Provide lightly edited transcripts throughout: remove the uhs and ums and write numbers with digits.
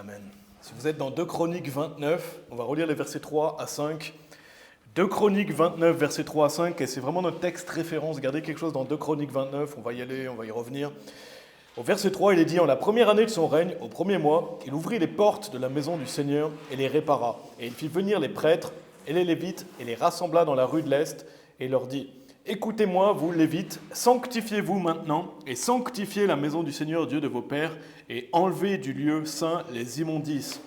Amen. Si vous êtes dans 2 Chroniques 29, on va relire les versets 3 à 5. 2 Chroniques 29, versets 3 à 5, et c'est vraiment notre texte référence. Gardez quelque chose dans 2 Chroniques 29, on va y aller, on va y revenir. Au verset 3, il est dit « En la première année de son règne, au premier mois, il ouvrit les portes de la maison du Seigneur et les répara. Et il fit venir les prêtres et les Lévites et les rassembla dans la rue de l'Est et leur dit « Écoutez-moi, vous Lévites, sanctifiez-vous maintenant et sanctifiez la maison du Seigneur Dieu de vos pères et enlevez du lieu saint les immondices. »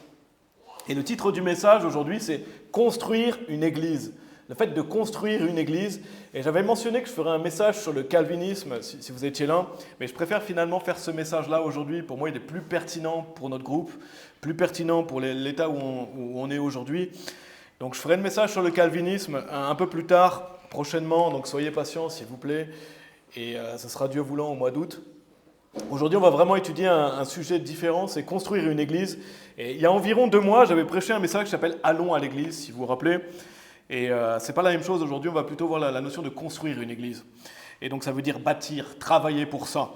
Et le titre du message aujourd'hui, c'est « Construire une église ». Le fait de construire une église. Et j'avais mentionné que je ferais un message sur le calvinisme, si vous étiez là, mais je préfère finalement faire ce message-là aujourd'hui. Pour moi, il est plus pertinent pour notre groupe, plus pertinent pour l'état où on est aujourd'hui. Donc je ferai le message sur le calvinisme un peu plus tard, prochainement, donc soyez patients s'il vous plaît, et ce sera Dieu voulant au mois d'août. Aujourd'hui, on va vraiment étudier un sujet différent, c'est construire une église. Et il y a environ 2 mois, j'avais prêché un message qui s'appelle « Allons à l'église », si vous vous rappelez. Et ce n'est pas la même chose aujourd'hui, on va plutôt voir la notion de construire une église. Et donc ça veut dire bâtir, travailler pour ça.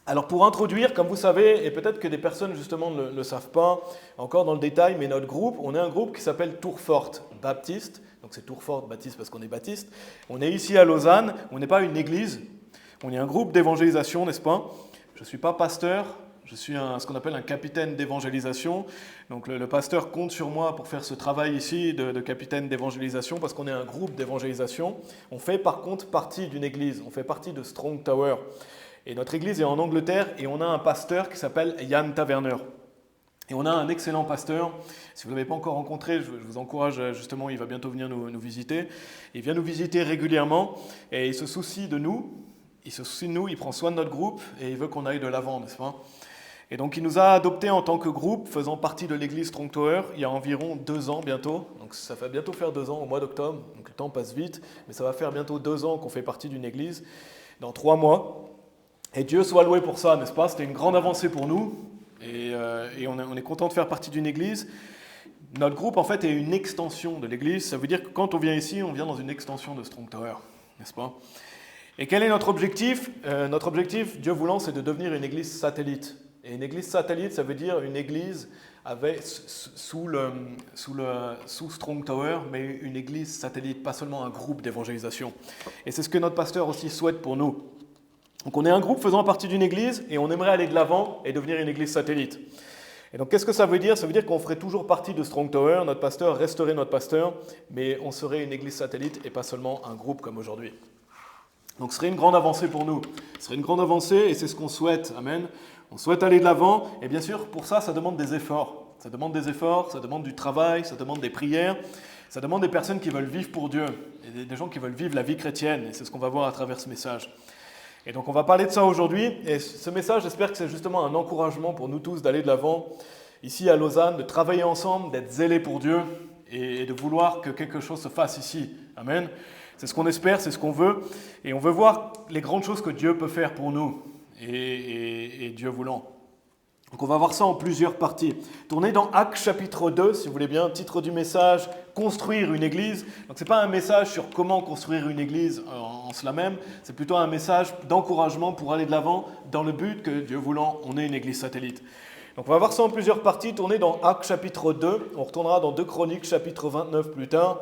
Alors pour introduire, comme vous savez, et peut-être que des personnes justement ne le savent pas encore dans le détail, mais notre groupe, on est un groupe qui s'appelle Tour Forte Baptiste. Donc c'est Tour Forte Baptiste parce qu'on est baptiste. On est ici à Lausanne, on n'est pas une église, on est un groupe d'évangélisation, n'est-ce pas? Je ne suis pas pasteur. Je suis ce qu'on appelle un capitaine d'évangélisation. Donc le pasteur compte sur moi pour faire ce travail ici de capitaine d'évangélisation parce qu'on est un groupe d'évangélisation. On fait par contre partie d'une église, on fait partie de Strong Tower. Et notre église est en Angleterre et on a un pasteur qui s'appelle Jan Taverner. Et on a un excellent pasteur. Si vous ne l'avez pas encore rencontré, je vous encourage justement, il va bientôt venir nous visiter. Il vient nous visiter régulièrement et il se soucie de nous. Il prend soin de notre groupe et il veut qu'on aille de l'avant, n'est-ce pas? Et donc il nous a adoptés en tant que groupe, faisant partie de l'église Strong Tower, il y a environ 2 ans bientôt. Donc ça va bientôt faire 2 ans au mois d'octobre, donc le temps passe vite, mais ça va faire bientôt 2 ans qu'on fait partie d'une église, dans 3 mois. Et Dieu soit loué pour ça, n'est-ce pas? C'était une grande avancée pour nous, et on est content de faire partie d'une église. Notre groupe en fait est une extension de l'église, ça veut dire que quand on vient ici, on vient dans une extension de Strong Tower, n'est-ce pas? Et quel est notre objectif? Notre objectif, Dieu voulant, c'est de devenir une église satellite. Et une église satellite, ça veut dire une église sous Strong Tower, mais une église satellite, pas seulement un groupe d'évangélisation. Et c'est ce que notre pasteur aussi souhaite pour nous. Donc on est un groupe faisant partie d'une église et on aimerait aller de l'avant et devenir une église satellite. Et donc qu'est-ce que ça veut dire? Ça veut dire qu'on ferait toujours partie de Strong Tower, notre pasteur resterait notre pasteur, mais on serait une église satellite et pas seulement un groupe comme aujourd'hui. Donc ce serait une grande avancée pour nous. Ce serait une grande avancée et c'est ce qu'on souhaite. Amen. On souhaite aller de l'avant et bien sûr pour ça demande des efforts. Ça demande des efforts, ça demande du travail, ça demande des prières, ça demande des personnes qui veulent vivre pour Dieu, et des gens qui veulent vivre la vie chrétienne et c'est ce qu'on va voir à travers ce message. Et donc on va parler de ça aujourd'hui et ce message j'espère que c'est justement un encouragement pour nous tous d'aller de l'avant ici à Lausanne, de travailler ensemble, d'être zélés pour Dieu et de vouloir que quelque chose se fasse ici. Amen. C'est ce qu'on espère, c'est ce qu'on veut et on veut voir les grandes choses que Dieu peut faire pour nous. Et Dieu voulant. Donc on va voir ça en plusieurs parties. Tournez dans Actes chapitre 2, si vous voulez bien, titre du message, construire une église. Donc ce n'est pas un message sur comment construire une église en cela même, c'est plutôt un message d'encouragement pour aller de l'avant dans le but que Dieu voulant, on ait une église satellite. Donc on va voir ça en plusieurs parties. Tournez dans Actes chapitre 2, on retournera dans 2 Chroniques chapitre 29 plus tard.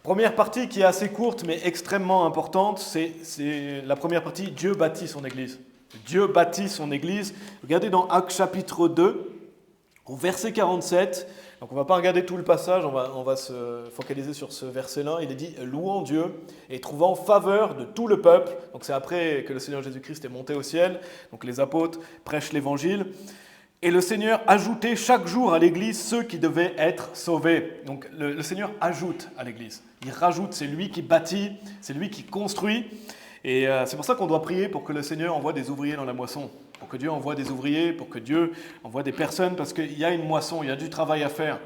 Première partie qui est assez courte mais extrêmement importante, c'est la première partie, Dieu bâtit son église. Dieu bâtit son église. Regardez dans Actes chapitre 2, au verset 47. Donc on ne va pas regarder tout le passage, on va se focaliser sur ce verset-là. Il est dit « Louant Dieu et trouvant faveur de tout le peuple ». Donc c'est après que le Seigneur Jésus-Christ est monté au ciel. Donc les apôtres prêchent l'évangile. Et le Seigneur ajoutait chaque jour à l'église ceux qui devaient être sauvés. Donc le Seigneur ajoute à l'église. Il rajoute, c'est lui qui bâtit, c'est lui qui construit. Et c'est pour ça qu'on doit prier pour que le Seigneur envoie des ouvriers dans la moisson, pour que Dieu envoie des ouvriers, pour que Dieu envoie des personnes, parce qu'il y a une moisson, il y a du travail à faire.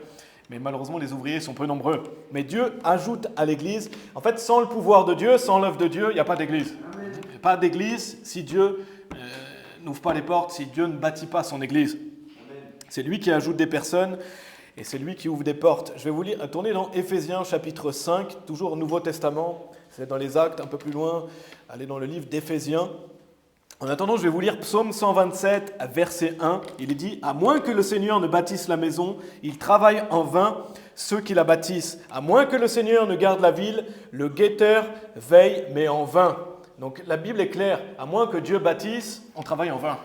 Mais malheureusement, les ouvriers sont peu nombreux. Mais Dieu ajoute à l'Église. En fait, sans le pouvoir de Dieu, sans l'œuvre de Dieu, il n'y a pas d'Église. Il n'y a pas d'Église si Dieu n'ouvre pas les portes, si Dieu ne bâtit pas son Église. C'est lui qui ajoute des personnes et c'est lui qui ouvre des portes. Je vais vous lire, tourner dans Éphésiens chapitre 5, toujours au Nouveau Testament. C'est dans les Actes, un peu plus loin. Allez dans le livre d'Éphésiens. En attendant, je vais vous lire Psaume 127, verset 1. Il est dit « À moins que le Seigneur ne bâtisse la maison, il travaille en vain ceux qui la bâtissent. À moins que le Seigneur ne garde la ville, le guetteur veille, mais en vain. » Donc la Bible est claire. À moins que Dieu bâtisse, on travaille en vain.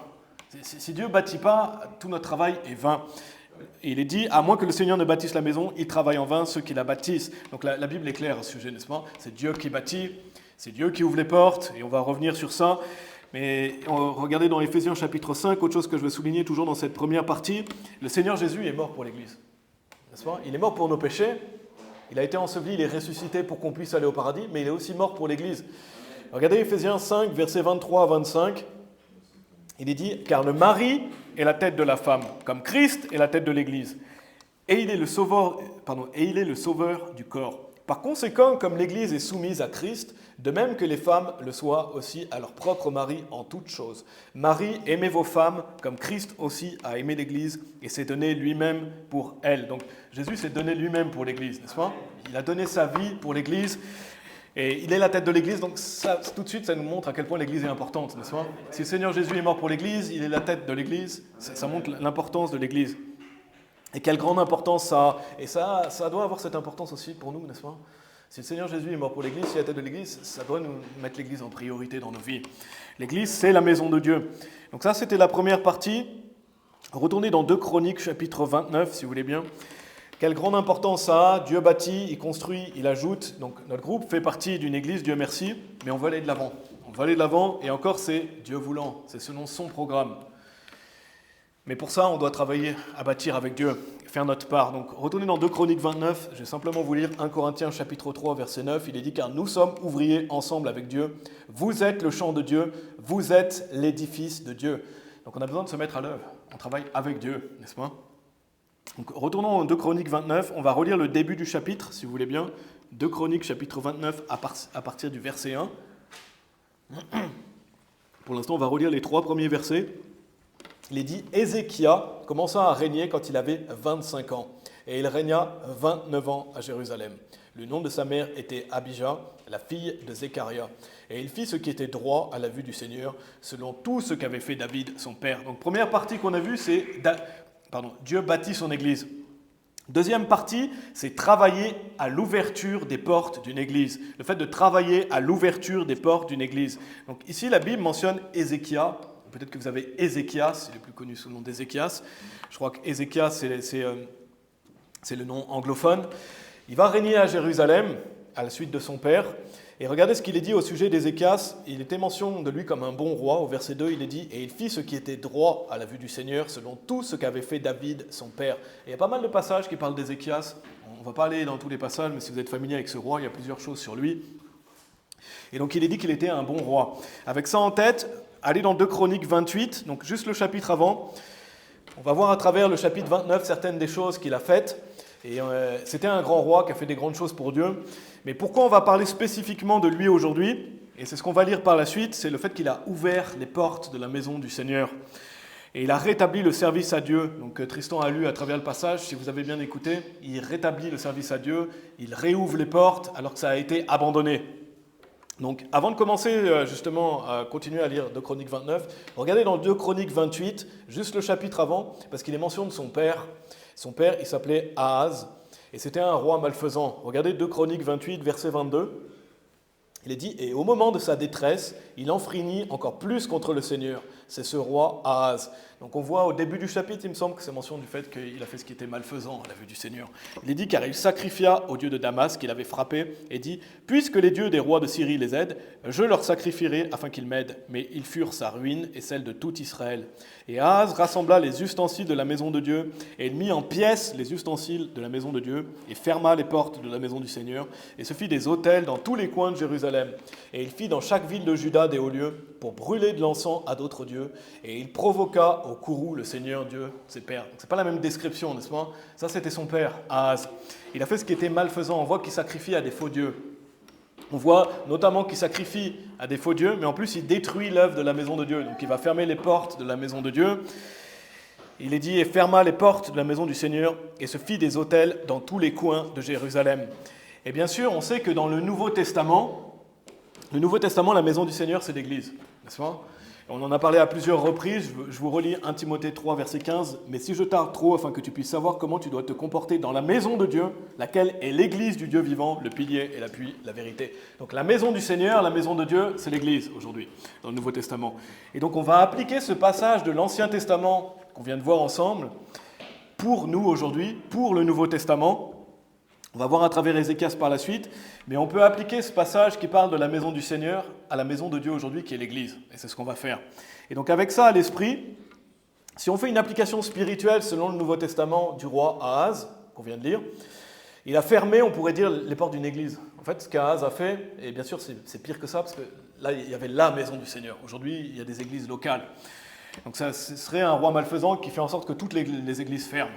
Si Dieu ne bâtit pas, tout notre travail est vain. Et il est dit, à moins que le Seigneur ne bâtisse la maison, il travaille en vain ceux qui la bâtissent. Donc la Bible est claire à ce sujet, n'est-ce pas? C'est Dieu qui bâtit, c'est Dieu qui ouvre les portes, et on va revenir sur ça. Mais regardez dans Éphésiens chapitre 5, autre chose que je veux souligner toujours dans cette première partie, le Seigneur Jésus est mort pour l'Église. N'est-ce pas? Il est mort pour nos péchés, il a été enseveli, il est ressuscité pour qu'on puisse aller au paradis, mais il est aussi mort pour l'Église. Regardez Éphésiens 5, versets 23 à 25. Il est dit, car le mari est la tête de la femme, comme Christ est la tête de l'Église. Et il est le sauveur du corps. Par conséquent, comme l'Église est soumise à Christ, de même que les femmes le soient aussi à leur propre mari en toutes choses. Marie, aimez vos femmes, comme Christ aussi a aimé l'Église et s'est donné lui-même pour elle. Donc Jésus s'est donné lui-même pour l'Église, n'est-ce pas? Il a donné sa vie pour l'Église. Et il est la tête de l'Église, donc ça, tout de suite, ça nous montre à quel point l'Église est importante, n'est-ce pas? Si le Seigneur Jésus est mort pour l'Église, il est la tête de l'Église, ça montre l'importance de l'Église. Et quelle grande importance ça a. Et ça doit avoir cette importance aussi pour nous, n'est-ce pas? Si le Seigneur Jésus est mort pour l'Église, s'il est la tête de l'Église, ça doit nous mettre l'Église en priorité dans nos vies. L'Église, c'est la maison de Dieu. Donc ça, c'était la première partie. Retournez dans 2 Chroniques, chapitre 29, si vous voulez bien. Quelle grande importance ça a. Dieu bâtit, il construit, il ajoute. Donc notre groupe fait partie d'une église, Dieu merci, mais on va aller de l'avant. On va aller de l'avant, et encore c'est Dieu voulant, c'est selon son programme. Mais pour ça, on doit travailler à bâtir avec Dieu, faire notre part. Donc retournez dans 2 Chroniques 29, je vais simplement vous lire 1 Corinthiens chapitre 3, verset 9. Il est dit, car nous sommes ouvriers ensemble avec Dieu. Vous êtes le champ de Dieu, vous êtes l'édifice de Dieu. Donc on a besoin de se mettre à l'œuvre. On travaille avec Dieu, n'est-ce pas? Donc, retournons en 2 Chroniques 29, on va relire le début du chapitre, si vous voulez bien. 2 Chroniques, chapitre 29, à partir du verset 1. Pour l'instant, on va relire les 3 premiers versets. Il est dit, Ézéchias commença à régner quand il avait 25 ans, et il régna 29 ans à Jérusalem. Le nom de sa mère était Abijah, la fille de Zécharia. Et il fit ce qui était droit à la vue du Seigneur, selon tout ce qu'avait fait David, son père. Donc, première partie qu'on a vue, c'est... Dieu bâtit son église. Deuxième partie, c'est travailler à l'ouverture des portes d'une église. Le fait de travailler à l'ouverture des portes d'une église. Donc ici, la Bible mentionne Ézéchias. Peut-être que vous avez Ézéchias, c'est le plus connu sous le nom d'Ézéchias. Je crois qu'Ézéchias, c'est le nom anglophone. Il va régner à Jérusalem à la suite de son père. Et regardez ce qu'il est dit au sujet d'Ézéchias. Il était mention de lui comme un bon roi. Au verset 2, il est dit « Et il fit ce qui était droit à la vue du Seigneur, selon tout ce qu'avait fait David, son père. » Et il y a pas mal de passages qui parlent d'Ézéchias. On ne va pas aller dans tous les passages, mais si vous êtes familier avec ce roi, il y a plusieurs choses sur lui. Et donc il est dit qu'il était un bon roi. Avec ça en tête, allez dans 2 Chroniques 28, donc juste le chapitre avant. On va voir à travers le chapitre 29 certaines des choses qu'il a faites. Et c'était un grand roi qui a fait des grandes choses pour Dieu. Mais pourquoi on va parler spécifiquement de lui aujourd'hui? Et c'est ce qu'on va lire par la suite, c'est le fait qu'il a ouvert les portes de la maison du Seigneur. Et il a rétabli le service à Dieu. Donc Tristan a lu à travers le passage, si vous avez bien écouté, il rétablit le service à Dieu, il réouvre les portes alors que ça a été abandonné. Donc avant de commencer justement à continuer à lire 2 Chroniques 29, regardez dans 2 Chroniques 28, juste le chapitre avant, parce qu'il est mention de son père. Son père, il s'appelait Ahaz, et c'était un roi malfaisant. Regardez 2 Chroniques 28, verset 22. Il est dit, et au moment de sa détresse, il enfreignit encore plus contre le Seigneur. C'est ce roi Ahaz. Donc on voit au début du chapitre, il me semble que c'est mention du fait qu'il a fait ce qui était malfaisant à la vue du Seigneur. Il est dit, car il sacrifia aux dieux de Damas qu'il avait frappé, et dit, puisque les dieux des rois de Syrie les aident, je leur sacrifierai afin qu'ils m'aident. Mais ils furent sa ruine et celle de tout Israël. Et Ahaz rassembla les ustensiles de la maison de Dieu, et il mit en pièces les ustensiles de la maison de Dieu, et ferma les portes de la maison du Seigneur, et se fit des autels dans tous les coins de Jérusalem. Et il fit dans chaque ville de Juda des hauts lieux, pour brûler de l'encens à d'autres dieux, et il provoqua au courroux le Seigneur Dieu, ses pères. Ce n'est pas la même description, n'est-ce pas? Ça, c'était son père, Ahaz. Il a fait ce qui était malfaisant. On voit qu'il sacrifie à des faux dieux. On voit notamment qu'il sacrifie à des faux dieux, mais en plus, il détruit l'œuvre de la maison de Dieu. Donc, il va fermer les portes de la maison de Dieu. Il est dit, et ferma les portes de la maison du Seigneur, et se fit des autels dans tous les coins de Jérusalem. Et bien sûr, on sait que dans le Nouveau Testament, la maison du Seigneur, c'est l'Église, n'est-ce pas? On en a parlé à plusieurs reprises, je vous relis 1 Timothée 3, verset 15. « Mais si je tarde trop, afin que tu puisses savoir comment tu dois te comporter dans la maison de Dieu, laquelle est l'église du Dieu vivant, le pilier et l'appui, la vérité. » Donc la maison du Seigneur, la maison de Dieu, c'est l'église aujourd'hui, dans le Nouveau Testament. Et donc on va appliquer ce passage de l'Ancien Testament qu'on vient de voir ensemble pour nous aujourd'hui, pour le Nouveau Testament. On va voir à travers Ézéchias par la suite, mais on peut appliquer ce passage qui parle de la maison du Seigneur à la maison de Dieu aujourd'hui qui est l'Église. Et c'est ce qu'on va faire. Et donc avec ça à l'esprit, si on fait une application spirituelle selon le Nouveau Testament du roi Ahaz, qu'on vient de lire, il a fermé, on pourrait dire, les portes d'une église. En fait, ce qu'Ahaz a fait, et bien sûr c'est pire que ça, parce que là il y avait la maison du Seigneur. Aujourd'hui, il y a des églises locales. Donc ça, ce serait un roi malfaisant qui fait en sorte que toutes les églises ferment.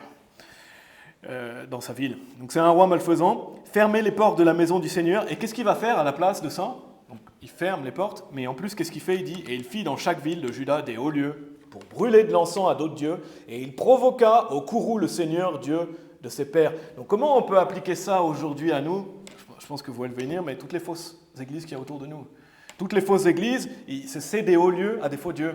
Dans sa ville. Donc c'est un roi malfaisant, fermer les portes de la maison du Seigneur. Et qu'est-ce qu'il va faire à la place de ça? Donc, il ferme les portes, mais en plus, qu'est-ce qu'il fait? Il dit, et il fit dans chaque ville de Juda des hauts lieux pour brûler de l'encens à d'autres dieux, et il provoqua au courroux le Seigneur, Dieu de ses pères. Donc comment on peut appliquer ça aujourd'hui à nous? Je pense que vous allez venir, mais toutes les fausses églises qu'il y a autour de nous. Toutes les fausses églises, c'est des hauts lieux à des faux dieux.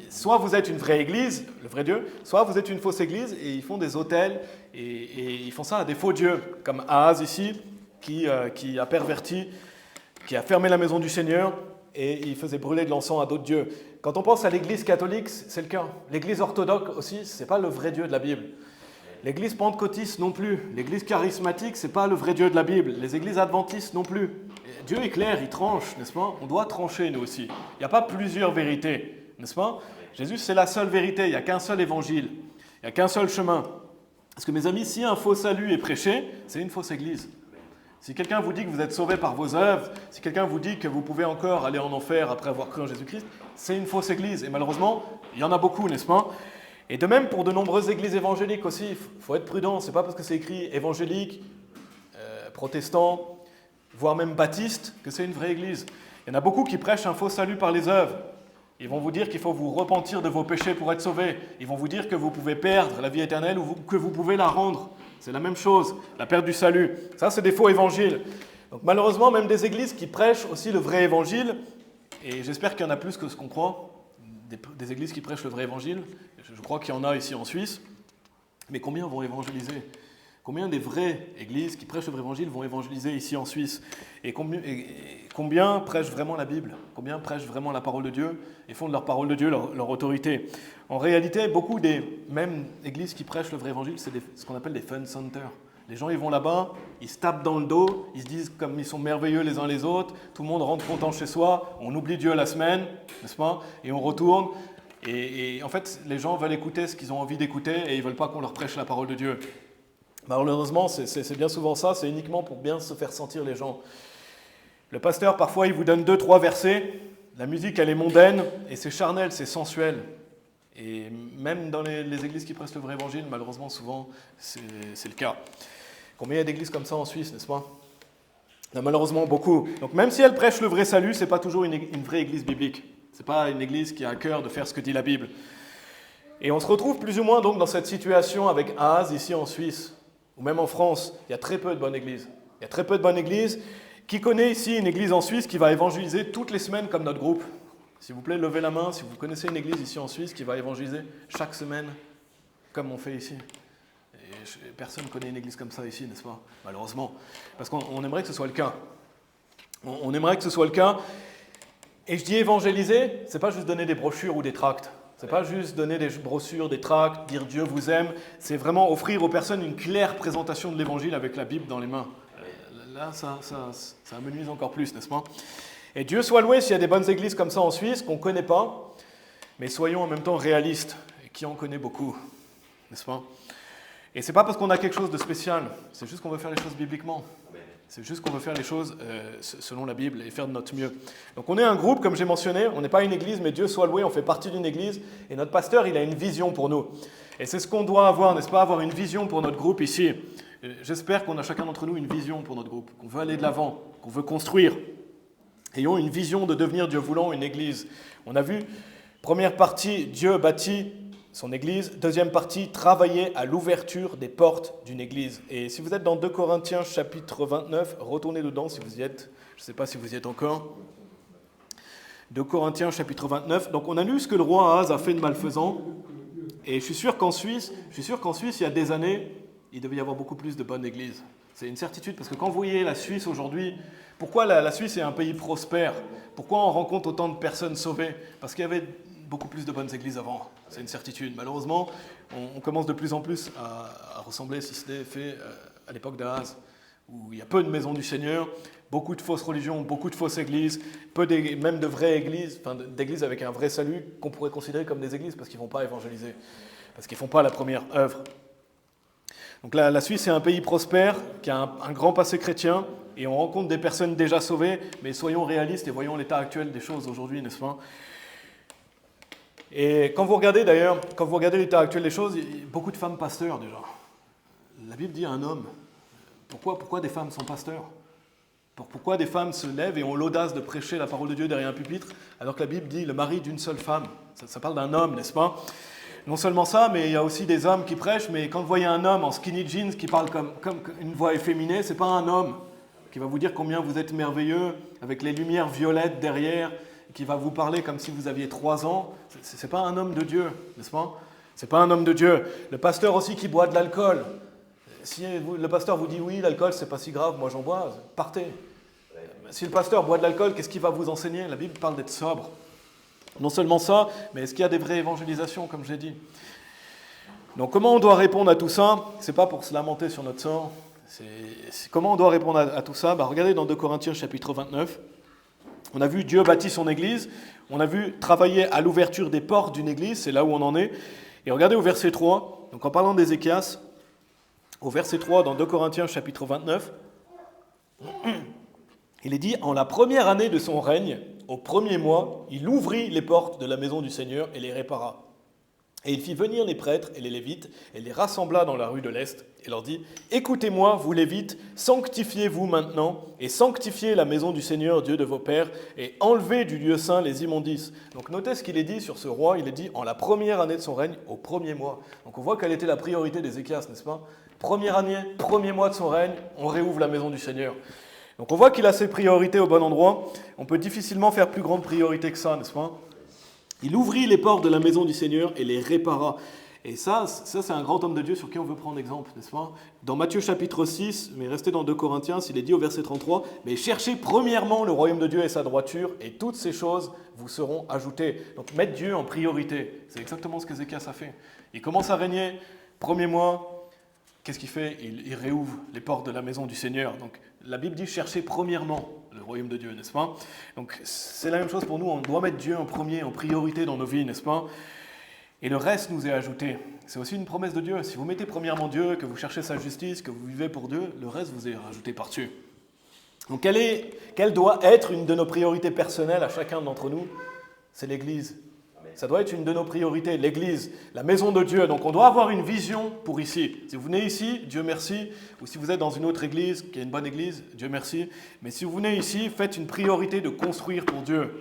Soit vous êtes une vraie église, le vrai Dieu, soit vous êtes une fausse église et ils font des autels et ils font ça à des faux dieux, comme Ahaz ici, qui a perverti, qui a fermé la maison du Seigneur et il faisait brûler de l'encens à d'autres dieux. Quand on pense à l'église catholique, c'est le cas. L'église orthodoxe aussi, ce n'est pas le vrai Dieu de la Bible. L'église pentecôtiste non plus. L'église charismatique, ce n'est pas le vrai Dieu de la Bible. Les églises adventistes non plus. Dieu est clair, il tranche, n'est-ce pas? On doit trancher nous aussi. Il n'y a pas plusieurs vérités, n'est-ce pas? Jésus, c'est la seule vérité, il n'y a qu'un seul évangile, il n'y a qu'un seul chemin. Parce que mes amis, si un faux salut est prêché, c'est une fausse église. Si quelqu'un vous dit que vous êtes sauvé par vos œuvres, si quelqu'un vous dit que vous pouvez encore aller en enfer après avoir cru en Jésus-Christ, c'est une fausse église. Et malheureusement, il y en a beaucoup, n'est-ce pas? Et de même pour de nombreuses églises évangéliques aussi, il faut être prudent. Ce n'est pas parce que c'est écrit évangélique, protestant, voire même baptiste, que c'est une vraie église. Il y en a beaucoup qui prêchent un faux salut par les œuvres. Ils vont vous dire qu'il faut vous repentir de vos péchés pour être sauvé. Ils vont vous dire que vous pouvez perdre la vie éternelle ou que vous pouvez la rendre. C'est la même chose, la perte du salut. Ça, c'est des faux évangiles. Donc malheureusement, même des églises qui prêchent aussi le vrai évangile, et j'espère qu'il y en a plus que ce qu'on croit, des églises qui prêchent le vrai évangile. Je crois qu'il y en a ici en Suisse. Mais combien vont évangéliser? Combien des vraies églises qui prêchent le vrai évangile vont évangéliser ici en Suisse? Et combien prêchent vraiment la Bible? Combien prêchent vraiment la parole de Dieu et font de leur parole de Dieu leur autorité? En réalité, beaucoup des mêmes églises qui prêchent le vrai évangile, c'est ce qu'on appelle des fun centers. Les gens, ils vont là-bas, ils se tapent dans le dos, ils se disent comme ils sont merveilleux les uns les autres, tout le monde rentre content chez soi, on oublie Dieu la semaine, n'est-ce pas? Et on retourne. Et en fait, les gens veulent écouter ce qu'ils ont envie d'écouter et ils ne veulent pas qu'on leur prêche la parole de Dieu. Malheureusement, c'est bien souvent ça, c'est uniquement pour bien se faire sentir les gens. Le pasteur, parfois, il vous donne 2-3 versets, la musique, elle est mondaine, et c'est charnel, c'est sensuel. Et même dans les églises qui prêchent le vrai évangile, malheureusement, souvent, c'est le cas. Combien il y a d'églises comme ça en Suisse, n'est-ce pas? Il y en a malheureusement beaucoup. Donc même si elle prêche le vrai salut, ce n'est pas toujours une vraie église biblique. Ce n'est pas une église qui a à cœur de faire ce que dit la Bible. Et on se retrouve plus ou moins donc dans cette situation avec Ahaz ici en Suisse, ou même en France. Il y a très peu de bonnes églises. Il y a très peu de bonnes églises. Qui connaît ici une église en Suisse qui va évangéliser toutes les semaines comme notre groupe? S'il vous plaît, levez la main si vous connaissez une église ici en Suisse qui va évangéliser chaque semaine comme on fait ici. Et personne ne connaît une église comme ça ici, n'est-ce pas? Malheureusement. Parce qu'on aimerait que ce soit le cas. On aimerait que ce soit le cas. Et je dis évangéliser, ce n'est pas juste donner des brochures ou des tracts. Ce n'est pas juste donner des brochures, des tracts, dire Dieu vous aime. C'est vraiment offrir aux personnes une claire présentation de l'évangile avec la Bible dans les mains. Là, ça amenuise encore plus, n'est-ce pas? Et Dieu soit loué s'il y a des bonnes églises comme ça en Suisse qu'on ne connaît pas, mais soyons en même temps réalistes, et qui en connaît beaucoup, n'est-ce pas? Et ce n'est pas parce qu'on a quelque chose de spécial, c'est juste qu'on veut faire les choses bibliquement. C'est juste qu'on veut faire les choses selon la Bible et faire de notre mieux. Donc on est un groupe, comme j'ai mentionné, on n'est pas une église, mais Dieu soit loué, on fait partie d'une église, et notre pasteur, il a une vision pour nous. Et c'est ce qu'on doit avoir, n'est-ce pas? Avoir une vision pour notre groupe ici. J'espère qu'on a chacun d'entre nous une vision pour notre groupe, qu'on veut aller de l'avant, qu'on veut construire. Ayons une vision de devenir, Dieu voulant, une église. On a vu, première partie, Dieu bâtit son église. Deuxième partie, travailler à l'ouverture des portes d'une église. Et si vous êtes dans 2 Corinthiens chapitre 29, retournez dedans si vous y êtes. Je ne sais pas si vous y êtes encore. 2 Corinthiens chapitre 29. Donc on a lu ce que le roi Ahaz a fait de malfaisant. Et je suis sûr qu'en Suisse, il y a des années, il devait y avoir beaucoup plus de bonnes églises. C'est une certitude, parce que quand vous voyez la Suisse aujourd'hui, pourquoi la Suisse est un pays prospère? Pourquoi on rencontre autant de personnes sauvées? Parce qu'il y avait beaucoup plus de bonnes églises avant. C'est une certitude. Malheureusement, on commence de plus en plus à ressembler, si c'était fait à l'époque d'Ahaz, où il y a peu de maisons du Seigneur, beaucoup de fausses religions, beaucoup de fausses églises, même de vraies églises, d'églises avec un vrai salut qu'on pourrait considérer comme des églises parce qu'ils ne vont pas évangéliser, parce qu'ils ne font pas la première œuvre. Donc la Suisse est un pays prospère, qui a un grand passé chrétien, et on rencontre des personnes déjà sauvées, mais soyons réalistes et voyons l'état actuel des choses aujourd'hui, n'est-ce pas? Et quand vous regardez l'état actuel des choses, il y a beaucoup de femmes pasteurs déjà. La Bible dit à un homme, pourquoi des femmes sont pasteurs? Pourquoi des femmes se lèvent et ont l'audace de prêcher la parole de Dieu derrière un pupitre, alors que la Bible dit le mari d'une seule femme? Ça parle d'un homme, n'est-ce pas? Non seulement ça, mais il y a aussi des hommes qui prêchent, mais quand vous voyez un homme en skinny jeans qui parle comme une voix efféminée, c'est pas un homme qui va vous dire combien vous êtes merveilleux, avec les lumières violettes derrière, qui va vous parler comme si vous aviez 3 ans. C'est pas un homme de Dieu, n'est-ce pas? C'est pas un homme de Dieu. Le pasteur aussi qui boit de l'alcool. Si le pasteur vous dit oui, l'alcool c'est pas si grave, moi j'en bois, partez. Si le pasteur boit de l'alcool, qu'est-ce qu'il va vous enseigner? La Bible parle d'être sobre. Non seulement ça, mais est-ce qu'il y a des vraies évangélisations, comme j'ai dit? Donc comment on doit répondre à tout ça? C'est pas pour se lamenter sur notre sort. Comment on doit répondre à tout ça? Regardez dans 2 Corinthiens chapitre 29. On a vu Dieu bâtit son église. On a vu travailler à l'ouverture des portes d'une église. C'est là où on en est. Et regardez au verset 3. Donc en parlant d'Ézéchias, au verset 3 dans 2 Corinthiens chapitre 29, il est dit, en la première année de son règne, au premier mois, il ouvrit les portes de la maison du Seigneur et les répara. Et il fit venir les prêtres et les Lévites et les rassembla dans la rue de l'Est et leur dit, écoutez-moi, vous Lévites, sanctifiez-vous maintenant et sanctifiez la maison du Seigneur, Dieu de vos pères, et enlevez du lieu saint les immondices. Donc notez ce qu'il est dit sur ce roi, il est dit en la première année de son règne, au premier mois. Donc on voit quelle était la priorité d'Ézéchias, n'est-ce pas? Première année, premier mois de son règne, on réouvre la maison du Seigneur. Donc on voit qu'il a ses priorités au bon endroit. On peut difficilement faire plus grande priorité que ça, n'est-ce pas? Il ouvrit les portes de la maison du Seigneur et les répara. Et ça c'est un grand homme de Dieu sur qui on veut prendre exemple, n'est-ce pas? Dans Matthieu chapitre 6, mais restez dans 2 Corinthiens, il est dit au verset 33, « Mais cherchez premièrement le royaume de Dieu et sa droiture, et toutes ces choses vous seront ajoutées. » Donc mettre Dieu en priorité, c'est exactement ce qu'Ézéchias a fait. Il commence à régner, premier mois, qu'est-ce qu'il fait? Il réouvre les portes de la maison du Seigneur. Donc la Bible dit « Cherchez premièrement le royaume de Dieu », n'est-ce pas? Donc c'est la même chose pour nous, on doit mettre Dieu en premier, en priorité dans nos vies, n'est-ce pas? Et le reste nous est ajouté. C'est aussi une promesse de Dieu. Si vous mettez premièrement Dieu, que vous cherchez sa justice, que vous vivez pour Dieu, le reste vous est rajouté par-dessus. Donc quelle doit être une de nos priorités personnelles à chacun d'entre nous? C'est l'Église. Ça doit être une de nos priorités, l'Église, la maison de Dieu. Donc on doit avoir une vision pour ici. Si vous venez ici, Dieu merci. Ou si vous êtes dans une autre église, qui est une bonne église, Dieu merci. Mais si vous venez ici, faites une priorité de construire pour Dieu.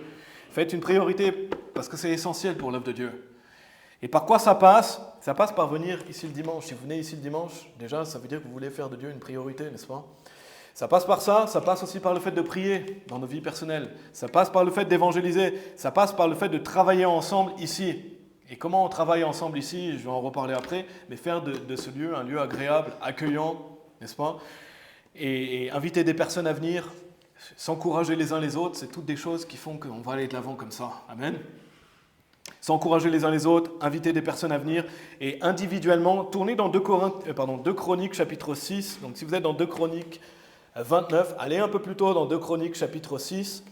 Faites une priorité parce que c'est essentiel pour l'œuvre de Dieu. Et par quoi ça passe? Ça passe par venir ici le dimanche. Si vous venez ici le dimanche, déjà, ça veut dire que vous voulez faire de Dieu une priorité, n'est-ce pas? Ça passe par ça passe aussi par le fait de prier dans nos vies personnelles. Ça passe par le fait d'évangéliser. Ça passe par le fait de travailler ensemble ici. Et comment on travaille ensemble ici, je vais en reparler après, mais faire de ce lieu un lieu agréable, accueillant, n'est-ce pas? Et inviter des personnes à venir, s'encourager les uns les autres, c'est toutes des choses qui font qu'on va aller de l'avant comme ça. Amen. S'encourager les uns les autres, inviter des personnes à venir et individuellement tourner dans 2 Chroniques chapitre 6. Donc si vous êtes dans 2 Chroniques 29, allez un peu plus tôt dans 2 Chroniques chapitre 6.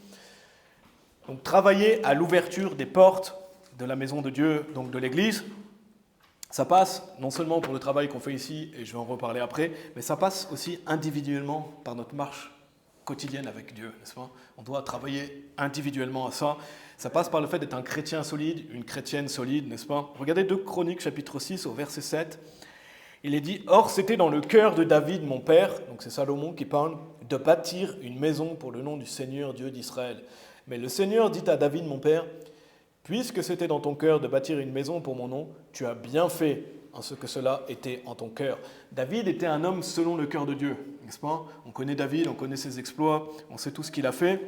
Donc travailler à l'ouverture des portes de la maison de Dieu, donc de l'Église. Ça passe non seulement pour le travail qu'on fait ici, et je vais en reparler après, mais ça passe aussi individuellement par notre marche quotidienne avec Dieu, n'est-ce pas? On doit travailler individuellement à ça. Ça passe par le fait d'être un chrétien solide, une chrétienne solide, n'est-ce pas? Regardez 2 Chroniques chapitre 6 au verset 7. Il est dit « Or, c'était dans le cœur de David, mon père, donc c'est Salomon qui parle, de bâtir une maison pour le nom du Seigneur, Dieu d'Israël. Mais le Seigneur dit à David, mon père, puisque c'était dans ton cœur de bâtir une maison pour mon nom, tu as bien fait en ce que cela était en ton cœur. » David était un homme selon le cœur de Dieu, n'est-ce pas? On connaît David, on connaît ses exploits, on sait tout ce qu'il a fait.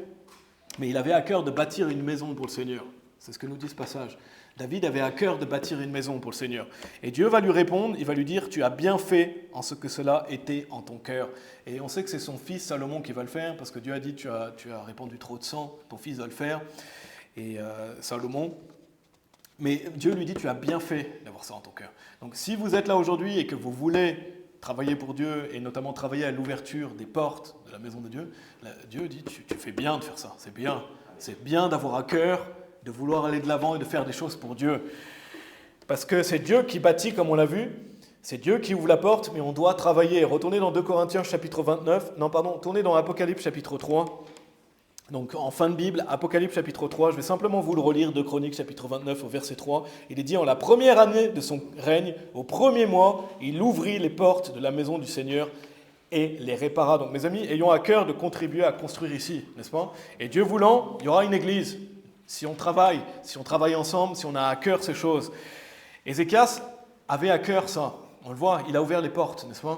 mais il avait à cœur de bâtir une maison pour le Seigneur. C'est ce que nous dit ce passage. David avait à cœur de bâtir une maison pour le Seigneur. Et Dieu va lui répondre, il va lui dire, tu as bien fait en ce que cela était en ton cœur. Et on sait que c'est son fils Salomon qui va le faire, parce que Dieu a dit, tu as répandu trop de sang, ton fils doit le faire. Et Salomon, mais Dieu lui dit, tu as bien fait d'avoir ça en ton cœur. Donc si vous êtes là aujourd'hui et que vous voulez travailler pour Dieu, et notamment travailler à l'ouverture des portes de la maison de Dieu, Dieu dit, tu fais bien de faire ça, c'est bien. C'est bien d'avoir à cœur de vouloir aller de l'avant et de faire des choses pour Dieu. Parce que c'est Dieu qui bâtit, comme on l'a vu, c'est Dieu qui ouvre la porte, mais on doit travailler. Retournez dans 2 Corinthiens chapitre 29, tournez dans Apocalypse chapitre 3. Donc en fin de Bible, Apocalypse chapitre 3, je vais simplement vous le relire, 2 Chroniques chapitre 29 au verset 3. Il est dit, en la première année de son règne, au premier mois, il ouvrit les portes de la maison du Seigneur et les répara. Donc mes amis, ayons à cœur de contribuer à construire ici, n'est-ce pas? Et Dieu voulant, il y aura une église. Si on travaille ensemble, si on a à cœur ces choses. Ézéchias avait à cœur ça. On le voit, il a ouvert les portes, n'est-ce pas?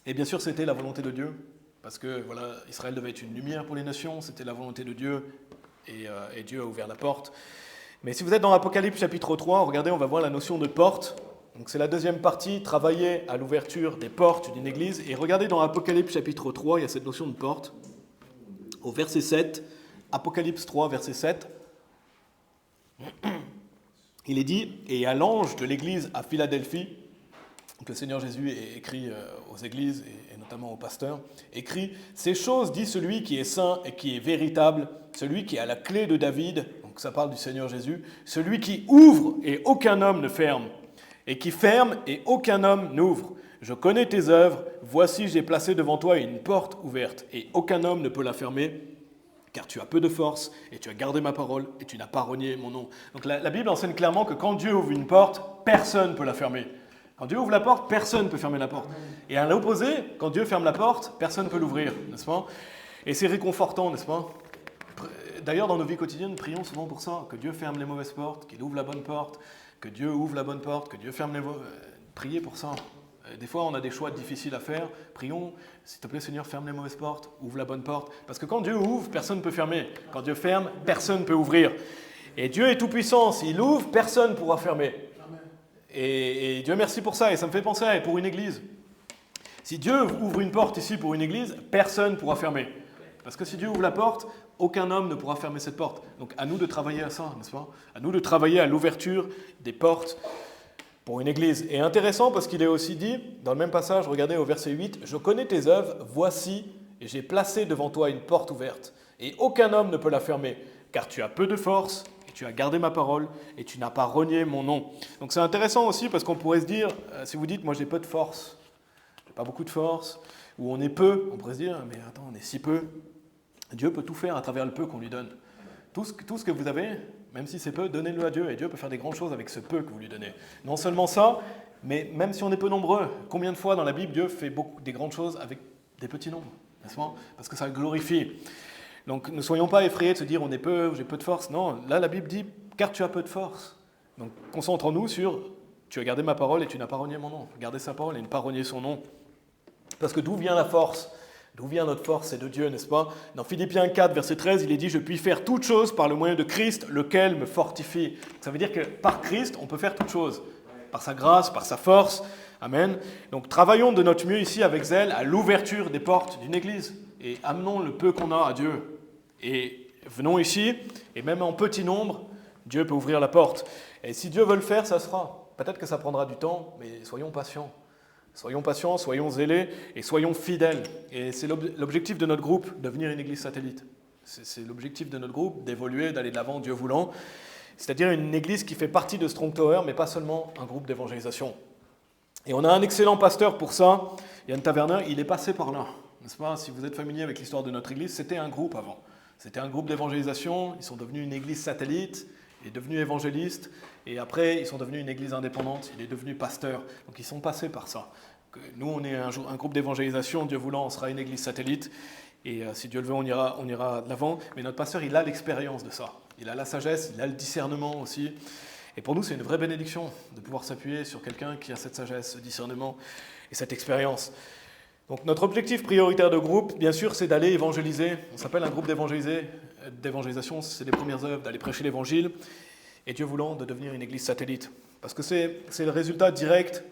Et bien sûr, c'était la volonté de Dieu. Parce que voilà, Israël devait être une lumière pour les nations, c'était la volonté de Dieu, et Dieu a ouvert la porte. Mais si vous êtes dans l'Apocalypse chapitre 3, regardez, on va voir la notion de porte. Donc c'est la deuxième partie, travailler à l'ouverture des portes d'une église. Et regardez dans l'Apocalypse chapitre 3, il y a cette notion de porte. Au verset 7, Apocalypse 3, verset 7, il est dit, et à l'ange de l'église à Philadelphie, que le Seigneur Jésus écrit aux églises et notamment aux pasteurs, écrit « Ces choses dit celui qui est saint et qui est véritable, celui qui a la clé de David, donc ça parle du Seigneur Jésus, celui qui ouvre et aucun homme ne ferme, et qui ferme et aucun homme n'ouvre. Je connais tes œuvres, voici j'ai placé devant toi une porte ouverte, et aucun homme ne peut la fermer, car tu as peu de force, et tu as gardé ma parole, et tu n'as pas renié mon nom. » Donc la Bible enseigne clairement que quand Dieu ouvre une porte, personne ne peut la fermer. Quand Dieu ouvre la porte, personne ne peut fermer la porte. Et à l'opposé, quand Dieu ferme la porte, personne ne peut l'ouvrir, n'est-ce pas? Et c'est réconfortant, n'est-ce pas? D'ailleurs, dans nos vies quotidiennes, prions souvent pour ça, que Dieu ferme les mauvaises portes, qu'il ouvre la bonne porte, que Dieu ouvre la bonne porte, que Dieu ferme les mauvaises... Priez pour ça. Des fois, on a des choix difficiles à faire. Prions, s'il te plaît, Seigneur, ferme les mauvaises portes, ouvre la bonne porte. Parce que quand Dieu ouvre, personne ne peut fermer. Quand Dieu ferme, personne ne peut ouvrir. Et Dieu est tout-puissant. S'il ouvre, personne ne pourra fermer. Et Dieu merci pour ça, et ça me fait penser pour une église. Si Dieu ouvre une porte ici pour une église, personne ne pourra fermer. Parce que si Dieu ouvre la porte, aucun homme ne pourra fermer cette porte. Donc à nous de travailler à ça, n'est-ce pas? À nous de travailler à l'ouverture des portes pour une église. Et intéressant parce qu'il est aussi dit, dans le même passage, regardez au verset 8, « Je connais tes œuvres, voici, et j'ai placé devant toi une porte ouverte, et aucun homme ne peut la fermer, car tu as peu de force, tu as gardé ma parole et tu n'as pas renié mon nom. » Donc c'est intéressant aussi parce qu'on pourrait se dire, si vous dites, moi j'ai peu de force, j'ai pas beaucoup de force, ou on est peu, on pourrait se dire, mais attends, on est si peu. Dieu peut tout faire à travers le peu qu'on lui donne. Tout ce que vous avez, même si c'est peu, donnez-le à Dieu et Dieu peut faire des grandes choses avec ce peu que vous lui donnez. Non seulement ça, mais même si on est peu nombreux, combien de fois dans la Bible Dieu fait des grandes choses avec des petits nombres, n'est-ce pas? Parce que ça le glorifie. Donc ne soyons pas effrayés de se dire on est peu, j'ai peu de force. Non, là la Bible dit car tu as peu de force. Donc concentrons-nous sur tu as gardé ma parole et tu n'as pas renié mon nom. Garder sa parole et ne pas renier son nom. Parce que d'où vient la force? D'où vient notre force? C'est de Dieu, n'est-ce pas? Dans Philippiens 4, verset 13, il est dit « Je puis faire toutes choses par le moyen de Christ, lequel me fortifie. » Ça veut dire que par Christ, on peut faire toutes choses. Par sa grâce, par sa force. Amen. Donc travaillons de notre mieux ici avec zèle à l'ouverture des portes d'une église. Et amenons le peu qu'on a à Dieu. Et venons ici, et même en petit nombre, Dieu peut ouvrir la porte. Et si Dieu veut le faire, ça se fera. Peut-être que ça prendra du temps, mais soyons patients. Soyons patients, soyons zélés et soyons fidèles. Et c'est l'objectif de notre groupe, devenir une église satellite. C'est l'objectif de notre groupe, d'évoluer, d'aller de l'avant, Dieu voulant. C'est-à-dire une église qui fait partie de Strong Tower, mais pas seulement un groupe d'évangélisation. Et on a un excellent pasteur pour ça, Yann Taverner, il est passé par là. N'est-ce pas? Si vous êtes familier avec l'histoire de notre église, c'était un groupe avant. C'était un groupe d'évangélisation, ils sont devenus une église satellite, il est devenu évangéliste, et après ils sont devenus une église indépendante, il est devenu pasteur. Donc ils sont passés par ça. Nous, on est un groupe d'évangélisation, Dieu voulant, on sera une église satellite, et si Dieu le veut, on ira de l'avant. Mais notre pasteur, il a l'expérience de ça. Il a la sagesse, il a le discernement aussi. Et pour nous, c'est une vraie bénédiction de pouvoir s'appuyer sur quelqu'un qui a cette sagesse, ce discernement et cette expérience. Donc notre objectif prioritaire de groupe, bien sûr, c'est d'aller évangéliser. On s'appelle un groupe d'évangélisation, c'est les premières œuvres, d'aller prêcher l'évangile, et Dieu voulant, de devenir une église satellite. Parce que c'est le résultat direct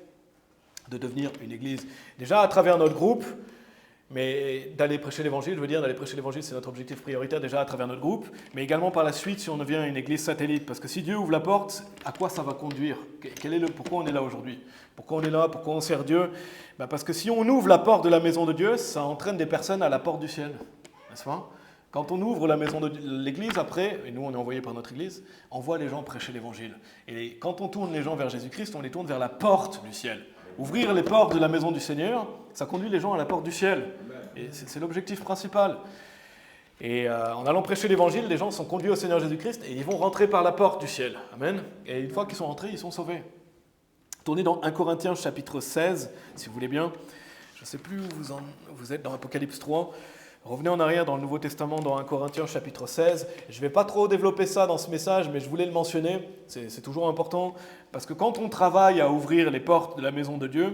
de devenir une église. Déjà à travers notre groupe, mais d'aller prêcher l'évangile, je veux dire, d'aller prêcher l'évangile, c'est notre objectif prioritaire déjà à travers notre groupe, mais également par la suite si on devient une église satellite. Parce que si Dieu ouvre la porte, à quoi ça va conduire? Pourquoi on est là aujourd'hui? Pourquoi on est là? Pourquoi on sert Dieu? Parce que si on ouvre la porte de la maison de Dieu, ça entraîne des personnes à la porte du ciel, n'est-ce pas? Quand on ouvre la maison de l'église, après, et nous on est envoyé par notre église, on voit les gens prêcher l'évangile. Et quand on tourne les gens vers Jésus-Christ, on les tourne vers la porte du ciel. Ouvrir les portes de la maison du Seigneur, ça conduit les gens à la porte du ciel. Et c'est l'objectif principal. Et en allant prêcher l'évangile, les gens sont conduits au Seigneur Jésus-Christ et ils vont rentrer par la porte du ciel. Amen. Et une fois qu'ils sont rentrés, ils sont sauvés. Tournez dans 1 Corinthiens chapitre 16, si vous voulez bien. Je ne sais plus où vous êtes dans Apocalypse 3. Revenez en arrière dans le Nouveau Testament, dans 1 Corinthiens chapitre 16. Je ne vais pas trop développer ça dans ce message, mais je voulais le mentionner. C'est toujours important. Parce que quand on travaille à ouvrir les portes de la maison de Dieu,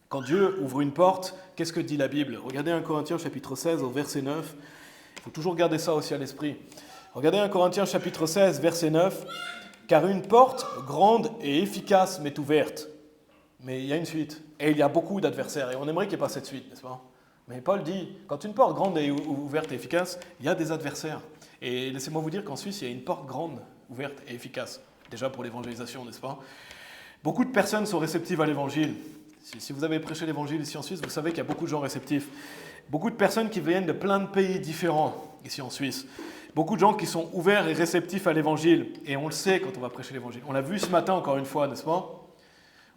quand Dieu ouvre une porte, qu'est-ce que dit la Bible? Regardez 1 Corinthiens chapitre 16 au verset 9. Il faut toujours garder ça aussi à l'esprit. Regardez 1 Corinthiens chapitre 16, verset 9. Car une porte grande et efficace m'est ouverte. Mais il y a une suite. Et il y a beaucoup d'adversaires. Et on aimerait qu'il n'y ait pas cette suite, n'est-ce pas? Mais Paul dit, quand une porte grande est ouverte et efficace, il y a des adversaires. Et laissez-moi vous dire qu'en Suisse, il y a une porte grande, ouverte et efficace. Déjà pour l'évangélisation, n'est-ce pas? Beaucoup de personnes sont réceptives à l'évangile. Si vous avez prêché l'évangile ici en Suisse, vous savez qu'il y a beaucoup de gens réceptifs. Beaucoup de personnes qui viennent de plein de pays différents ici en Suisse. Beaucoup de gens qui sont ouverts et réceptifs à l'évangile. Et on le sait quand on va prêcher l'évangile. On l'a vu ce matin encore une fois, n'est-ce pas?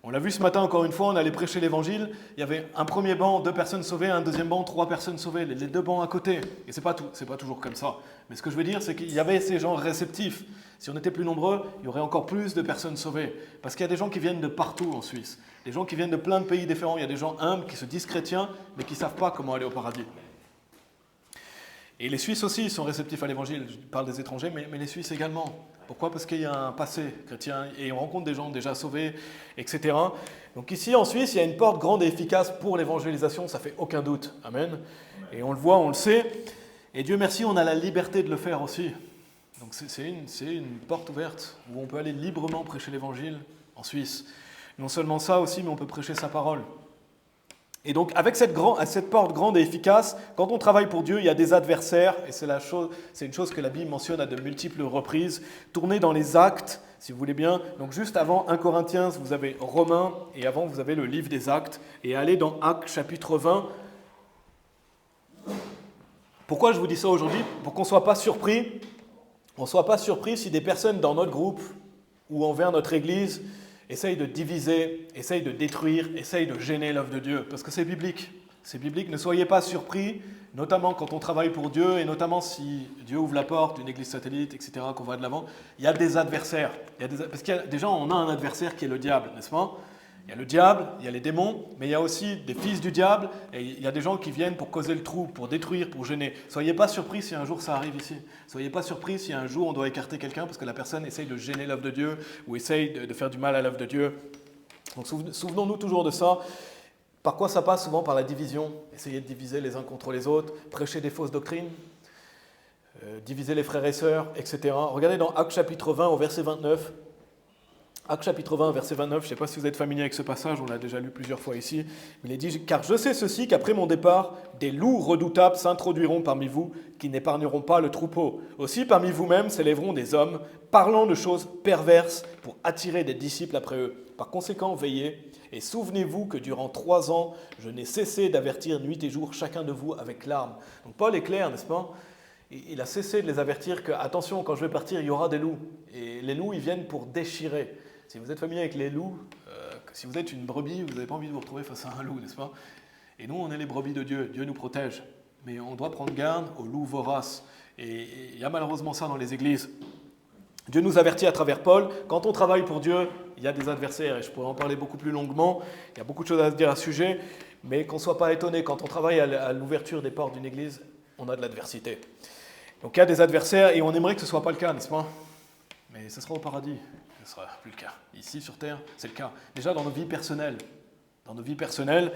On l'a vu ce matin encore une fois, on allait prêcher l'évangile. Il y avait un premier banc, 2 personnes sauvées, un deuxième banc, 3 personnes sauvées. Les 2 bancs à côté. Et c'est pas toujours comme ça. Mais ce que je veux dire, c'est qu'il y avait ces gens réceptifs. Si on était plus nombreux, il y aurait encore plus de personnes sauvées. Parce qu'il y a des gens qui viennent de partout en Suisse. Des gens qui viennent de plein de pays différents. Il y a des gens humbles qui se disent chrétiens, mais qui ne savent pas comment aller au paradis. Et les Suisses aussi ils sont réceptifs à l'évangile. Je parle des étrangers, mais les Suisses également. Pourquoi? Parce qu'il y a un passé chrétien et on rencontre des gens déjà sauvés, etc. Donc ici en Suisse, il y a une porte grande et efficace pour l'évangélisation, ça fait aucun doute. Amen. Et on le voit, on le sait. Et Dieu merci, on a la liberté de le faire aussi. Donc c'est une porte ouverte où on peut aller librement prêcher l'évangile en Suisse. Non seulement ça aussi, mais on peut prêcher sa parole. Et donc, avec cette porte grande et efficace, quand on travaille pour Dieu, il y a des adversaires, et c'est une chose que la Bible mentionne à de multiples reprises. Tournez dans les Actes, si vous voulez bien. Donc, juste avant 1 Corinthiens, vous avez Romains, et avant, vous avez le livre des Actes. Et allez dans Actes chapitre 20. Pourquoi je vous dis ça aujourd'hui? Pour qu'on ne soit pas surpris. On ne soit pas surpris si des personnes dans notre groupe ou envers notre Église essaye de diviser, essaye de détruire, essaye de gêner l'œuvre de Dieu. Parce que c'est biblique. C'est biblique. Ne soyez pas surpris, notamment quand on travaille pour Dieu, et notamment si Dieu ouvre la porte d'une église satellite, etc., qu'on va de l'avant. Il y a des adversaires. Parce qu'il y a, déjà, on a un adversaire qui est le diable, n'est-ce pas? Il y a le diable, il y a les démons, mais il y a aussi des fils du diable, et il y a des gens qui viennent pour causer le trou, pour détruire, pour gêner. Soyez pas surpris si un jour ça arrive ici. Soyez pas surpris si un jour on doit écarter quelqu'un parce que la personne essaye de gêner l'œuvre de Dieu ou essaye de faire du mal à l'œuvre de Dieu. Donc souvenons-nous toujours de ça. Par quoi ça passe? Souvent par la division. Essayer de diviser les uns contre les autres, prêcher des fausses doctrines, diviser les frères et sœurs, etc. Regardez dans Actes chapitre 20 au verset 29. Actes chapitre 20, verset 29, je ne sais pas si vous êtes familier avec ce passage, on l'a déjà lu plusieurs fois ici. Il est dit « Car je sais ceci, qu'après mon départ, des loups redoutables s'introduiront parmi vous, qui n'épargneront pas le troupeau. Aussi parmi vous-mêmes s'élèveront des hommes, parlant de choses perverses, pour attirer des disciples après eux. Par conséquent, veillez, et souvenez-vous que durant 3 ans, je n'ai cessé d'avertir nuit et jour chacun de vous avec larmes. » Donc Paul est clair, n'est-ce pas? Il a cessé de les avertir que, attention, quand je vais partir, il y aura des loups. Et les loups, ils viennent pour déchirer. Si vous êtes familier avec les loups, si vous êtes une brebis, vous n'avez pas envie de vous retrouver face à un loup, n'est-ce pas? Et nous, on est les brebis de Dieu. Dieu nous protège. Mais on doit prendre garde aux loups voraces. Et il y a malheureusement ça dans les églises. Dieu nous avertit à travers Paul. Quand on travaille pour Dieu, il y a des adversaires. Et je pourrais en parler beaucoup plus longuement. Il y a beaucoup de choses à se dire à ce sujet. Mais qu'on ne soit pas étonné, quand on travaille à l'ouverture des portes d'une église, on a de l'adversité. Donc il y a des adversaires et on aimerait que ce ne soit pas le cas, n'est-ce pas? Mais ce sera au paradis. Ce ne sera plus le cas. Ici, sur Terre, c'est le cas. Déjà, dans nos vies personnelles. Dans nos vies personnelles,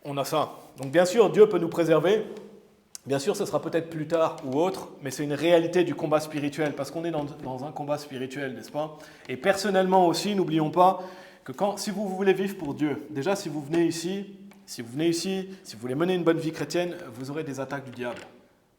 on a ça. Donc bien sûr, Dieu peut nous préserver. Bien sûr, ce sera peut-être plus tard ou autre, mais c'est une réalité du combat spirituel, parce qu'on est dans un combat spirituel, n'est-ce pas? Et personnellement aussi, n'oublions pas que si vous voulez vivre pour Dieu, déjà si vous venez ici, si vous voulez mener une bonne vie chrétienne, vous aurez des attaques du diable.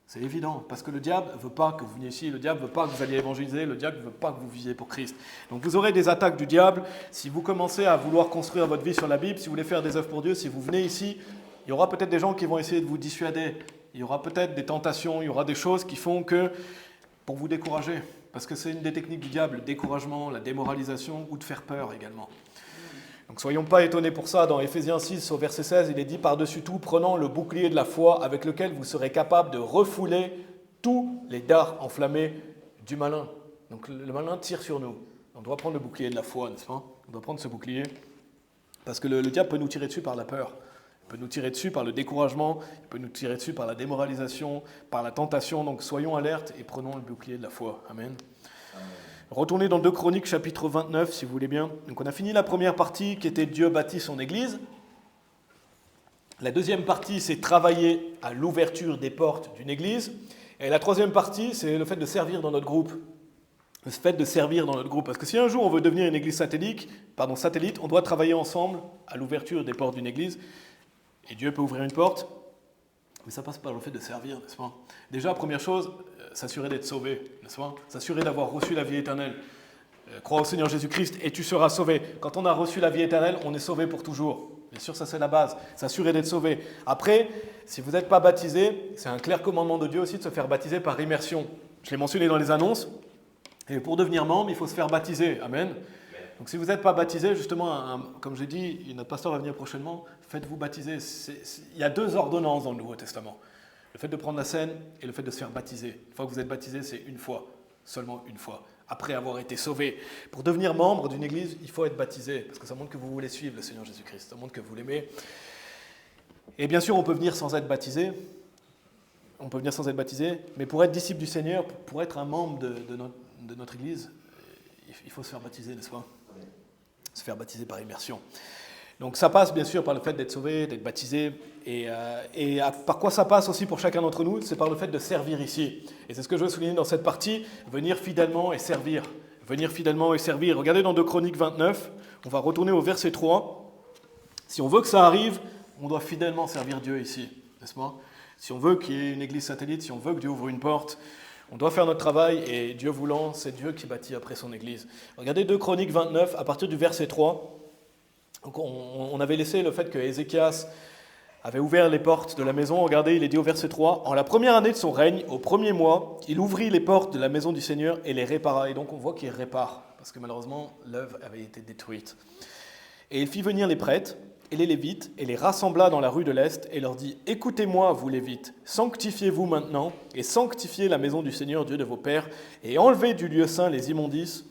C'est évident, parce que le diable ne veut pas que vous veniez ici, le diable ne veut pas que vous alliez évangéliser, le diable ne veut pas que vous viviez pour Christ. Donc vous aurez des attaques du diable. Si vous commencez à vouloir construire votre vie sur la Bible, si vous voulez faire des œuvres pour Dieu, si vous venez ici, il y aura peut-être des gens qui vont essayer de vous dissuader. Il y aura peut-être des tentations, il y aura des choses qui font que, pour vous décourager, parce que c'est une des techniques du diable, le découragement, la démoralisation ou de faire peur également. Donc soyons pas étonnés pour ça. Dans Éphésiens 6 au verset 16, il est dit par-dessus tout, prenant le bouclier de la foi avec lequel vous serez capable de refouler tous les dards enflammés du malin. Donc le malin tire sur nous. On doit prendre le bouclier de la foi, n'est-ce pas? On doit prendre ce bouclier parce que le diable peut nous tirer dessus par la peur. Il peut nous tirer dessus par le découragement, il peut nous tirer dessus par la démoralisation, par la tentation. Donc soyons alertes et prenons le bouclier de la foi. Amen. Retournez dans 2 Chroniques chapitre 29 si vous voulez bien. Donc on a fini la première partie qui était Dieu bâtit son église. La deuxième partie c'est travailler à l'ouverture des portes d'une église. Et la troisième partie c'est le fait de servir dans notre groupe. Le fait de servir dans notre groupe. Parce que si un jour on veut devenir une église satellite, on doit travailler ensemble à l'ouverture des portes d'une église. Et Dieu peut ouvrir une porte, mais ça passe par le fait de servir, n'est-ce pas? Déjà, première chose, s'assurer d'être sauvé, n'est-ce pas? S'assurer d'avoir reçu la vie éternelle. Crois au Seigneur Jésus-Christ et tu seras sauvé. Quand on a reçu la vie éternelle, on est sauvé pour toujours. Bien sûr, ça c'est la base, s'assurer d'être sauvé. Après, si vous n'êtes pas baptisé, c'est un clair commandement de Dieu aussi de se faire baptiser par immersion. Je l'ai mentionné dans les annonces. Et pour devenir membre, il faut se faire baptiser. Amen. Donc si vous n'êtes pas baptisé, justement, comme j'ai dit, notre pasteur va venir prochainement, faites-vous baptiser. Il y a 2 ordonnances dans le Nouveau Testament. Le fait de prendre la scène et le fait de se faire baptiser. Une fois que vous êtes baptisé, c'est une fois, seulement une fois, après avoir été sauvé. Pour devenir membre d'une église, il faut être baptisé, parce que ça montre que vous voulez suivre le Seigneur Jésus-Christ, ça montre que vous l'aimez. Et bien sûr, on peut venir sans être baptisé, mais pour être disciple du Seigneur, pour être un membre de notre église, il faut se faire baptiser, n'est-ce pas? Se faire baptiser par immersion. Donc ça passe bien sûr par le fait d'être sauvé, d'être baptisé, et par quoi ça passe aussi pour chacun d'entre nous? C'est par le fait de servir ici. Et c'est ce que je veux souligner dans cette partie, venir fidèlement et servir. Venir fidèlement et servir. Regardez dans 2 Chroniques 29, on va retourner au verset 3. Si on veut que ça arrive, on doit fidèlement servir Dieu ici, n'est-ce pas? Si on veut qu'il y ait une église satellite, si on veut que Dieu ouvre une porte, on doit faire notre travail et Dieu voulant, c'est Dieu qui bâtit après son église. Regardez 2 Chroniques 29, à partir du verset 3. Donc on avait laissé le fait que Ézéchias avait ouvert les portes de la maison. Regardez, il est dit au verset 3, « En la première année de son règne, au premier mois, il ouvrit les portes de la maison du Seigneur et les répara. » Et donc on voit qu'il répare, parce que malheureusement, l'œuvre avait été détruite. « Et il fit venir les prêtres et les Lévites, et les rassembla dans la rue de l'Est, et leur dit, « Écoutez-moi, vous Lévites, sanctifiez-vous maintenant, et sanctifiez la maison du Seigneur, Dieu de vos pères, et enlevez du lieu saint les immondices,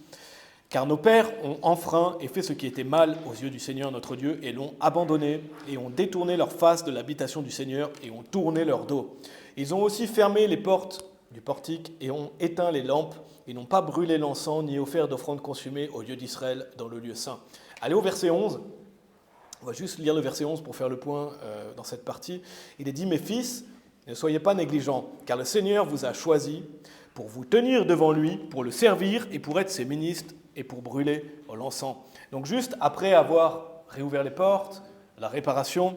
car nos pères ont enfreint et fait ce qui était mal aux yeux du Seigneur notre Dieu, et l'ont abandonné, et ont détourné leur face de l'habitation du Seigneur, et ont tourné leur dos. Ils ont aussi fermé les portes du portique, et ont éteint les lampes, et n'ont pas brûlé l'encens, ni offert d'offrandes consumées au Dieu d'Israël dans le lieu saint. » Allez au verset 11. On va juste lire le verset 11 pour faire le point dans cette partie. Il est dit « Mes fils, ne soyez pas négligents, car le Seigneur vous a choisis pour vous tenir devant lui, pour le servir et pour être ses ministres et pour brûler l'encens. » Donc juste après avoir réouvert les portes, la réparation,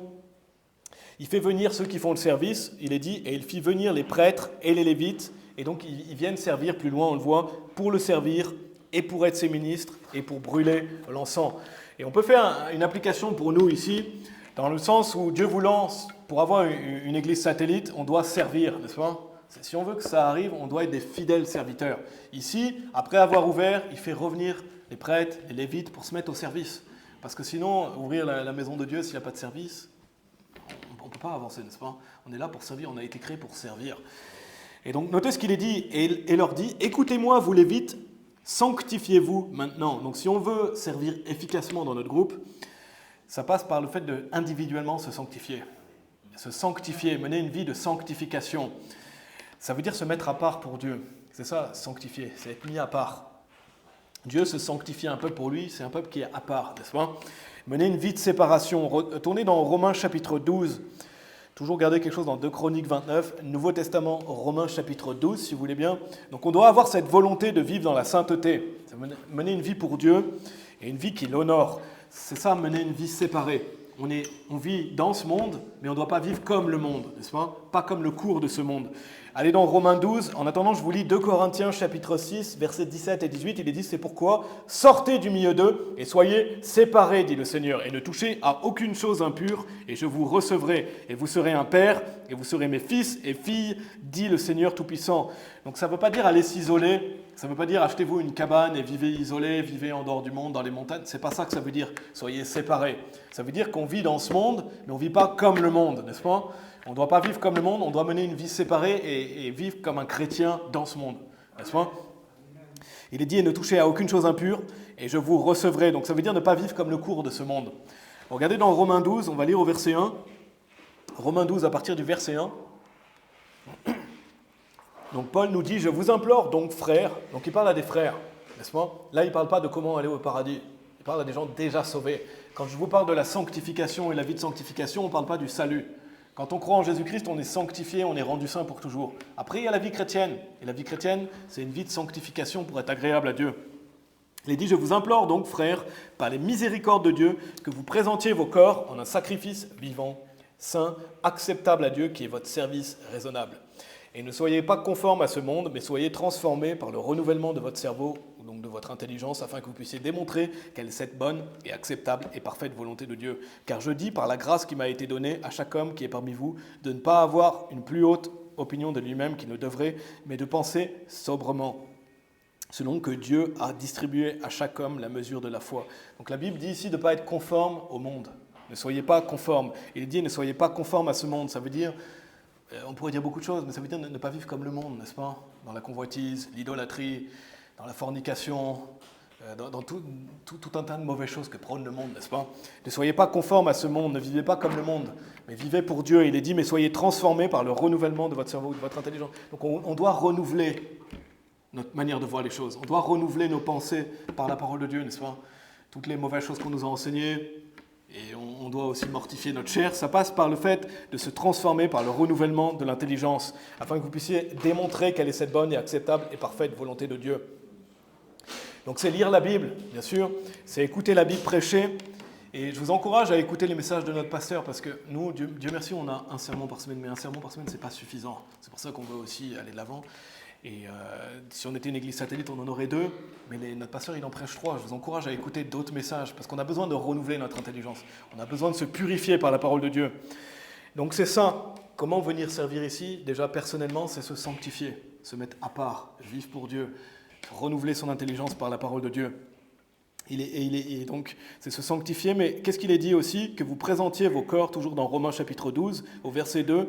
il fait venir ceux qui font le service, il est dit « Et il fit venir les prêtres et les Lévites. » Et donc ils viennent servir, plus loin on le voit, pour le servir et pour être ses ministres et pour brûler l'encens. Et on peut faire une application pour nous ici, dans le sens où Dieu vous lance, pour avoir une église satellite, on doit servir, n'est-ce pas? Si on veut que ça arrive, on doit être des fidèles serviteurs. Ici, après avoir ouvert, il fait revenir les prêtres, les lévites pour se mettre au service. Parce que sinon, ouvrir la maison de Dieu, s'il n'y a pas de service, on ne peut pas avancer, n'est-ce pas? On est là pour servir, on a été créé pour servir. Et donc, notez ce qu'il est dit, et leur dit, « Écoutez-moi, vous Lévites, sanctifiez-vous maintenant. » Donc si on veut servir efficacement dans notre groupe, ça passe par le fait de individuellement se sanctifier. Se sanctifier, mener une vie de sanctification. Ça veut dire se mettre à part pour Dieu. C'est ça, sanctifier, c'est être mis à part. Dieu se sanctifie un peuple pour lui, c'est un peuple qui est à part, n'est-ce pas? Mener une vie de séparation. Tournez dans Romains chapitre 12. Toujours garder quelque chose dans 2 Chroniques 29, Nouveau Testament, Romains chapitre 12, si vous voulez bien. Donc on doit avoir cette volonté de vivre dans la sainteté, mener une vie pour Dieu et une vie qui l'honore. C'est ça, mener une vie séparée. On vit dans ce monde, mais on ne doit pas vivre comme le monde, n'est-ce pas? Pas comme le cours de ce monde. Allez dans Romains 12. En attendant, je vous lis 2 Corinthiens chapitre 6, versets 17 et 18. Il est dit, c'est pourquoi sortez du milieu d'eux et soyez séparés, dit le Seigneur, et ne touchez à aucune chose impure, et je vous recevrai, et vous serez un père, et vous serez mes fils et filles, dit le Seigneur Tout-Puissant. Donc ça ne veut pas dire aller s'isoler, ça ne veut pas dire achetez-vous une cabane et vivez isolé, vivez en dehors du monde, dans les montagnes. C'est pas ça que ça veut dire, soyez séparés. Ça veut dire qu'on vit dans ce monde, mais on ne vit pas comme le monde, n'est-ce pas? On ne doit pas vivre comme le monde, on doit mener une vie séparée et vivre comme un chrétien dans ce monde, n'est-ce pas? Il est dit, ne touchez à aucune chose impure, et je vous recevrai. Donc ça veut dire ne pas vivre comme le cours de ce monde. Regardez dans Romains 12, on va lire au verset 1. Romains 12 à partir du verset 1. Donc Paul nous dit, je vous implore donc frères, donc il parle à des frères, n'est-ce pas? Là il ne parle pas de comment aller au paradis, il parle à des gens déjà sauvés. Quand je vous parle de la sanctification et la vie de sanctification, on ne parle pas du salut. Quand on croit en Jésus-Christ, on est sanctifié, on est rendu saint pour toujours. Après, il y a la vie chrétienne. Et la vie chrétienne, c'est une vie de sanctification pour être agréable à Dieu. Il est dit, je vous implore donc, frères, par les miséricordes de Dieu, que vous présentiez vos corps en un sacrifice vivant, saint, acceptable à Dieu, qui est votre service raisonnable. Et ne soyez pas conformes à ce monde, mais soyez transformés par le renouvellement de votre cerveau, donc de votre intelligence, afin que vous puissiez démontrer quelle est cette bonne et acceptable et parfaite volonté de Dieu. Car je dis, par la grâce qui m'a été donnée à chaque homme qui est parmi vous, de ne pas avoir une plus haute opinion de lui-même qu'il ne devrait, mais de penser sobrement, selon que Dieu a distribué à chaque homme la mesure de la foi. Donc la Bible dit ici de ne pas être conforme au monde. Ne soyez pas conformes. Il dit, ne soyez pas conformes à ce monde. Ça veut dire... On pourrait dire beaucoup de choses, mais ça veut dire ne pas vivre comme le monde, n'est-ce pas? Dans la convoitise, l'idolâtrie, dans la fornication, dans tout un tas de mauvaises choses que prône le monde, n'est-ce pas? Ne soyez pas conformes à ce monde, ne vivez pas comme le monde, mais vivez pour Dieu. Il est dit, mais soyez transformés par le renouvellement de votre cerveau, de votre intelligence. Donc on doit renouveler notre manière de voir les choses. On doit renouveler nos pensées par la parole de Dieu, n'est-ce pas? Toutes les mauvaises choses qu'on nous a enseignées, et on doit aussi mortifier notre chair. Ça passe par le fait de se transformer par le renouvellement de l'intelligence, afin que vous puissiez démontrer quelle est cette bonne et acceptable et parfaite volonté de Dieu. Donc c'est lire la Bible, bien sûr, c'est écouter la Bible prêcher, et je vous encourage à écouter les messages de notre pasteur, parce que nous, Dieu merci, on a un sermon par semaine, mais un sermon par semaine, c'est pas suffisant. C'est pour ça qu'on veut aussi aller de l'avant. Et si on était une église satellite, on en aurait 2, mais notre pasteur, il en prêche 3. Je vous encourage à écouter d'autres messages, parce qu'on a besoin de renouveler notre intelligence. On a besoin de se purifier par la parole de Dieu. Donc c'est ça. Comment venir servir ici? Déjà, personnellement, c'est se sanctifier, se mettre à part, vivre pour Dieu, renouveler son intelligence par la parole de Dieu. Et donc, c'est se sanctifier, mais qu'est-ce qu'il est dit aussi? Que vous présentiez vos corps, toujours dans Romains chapitre 12, au verset 2,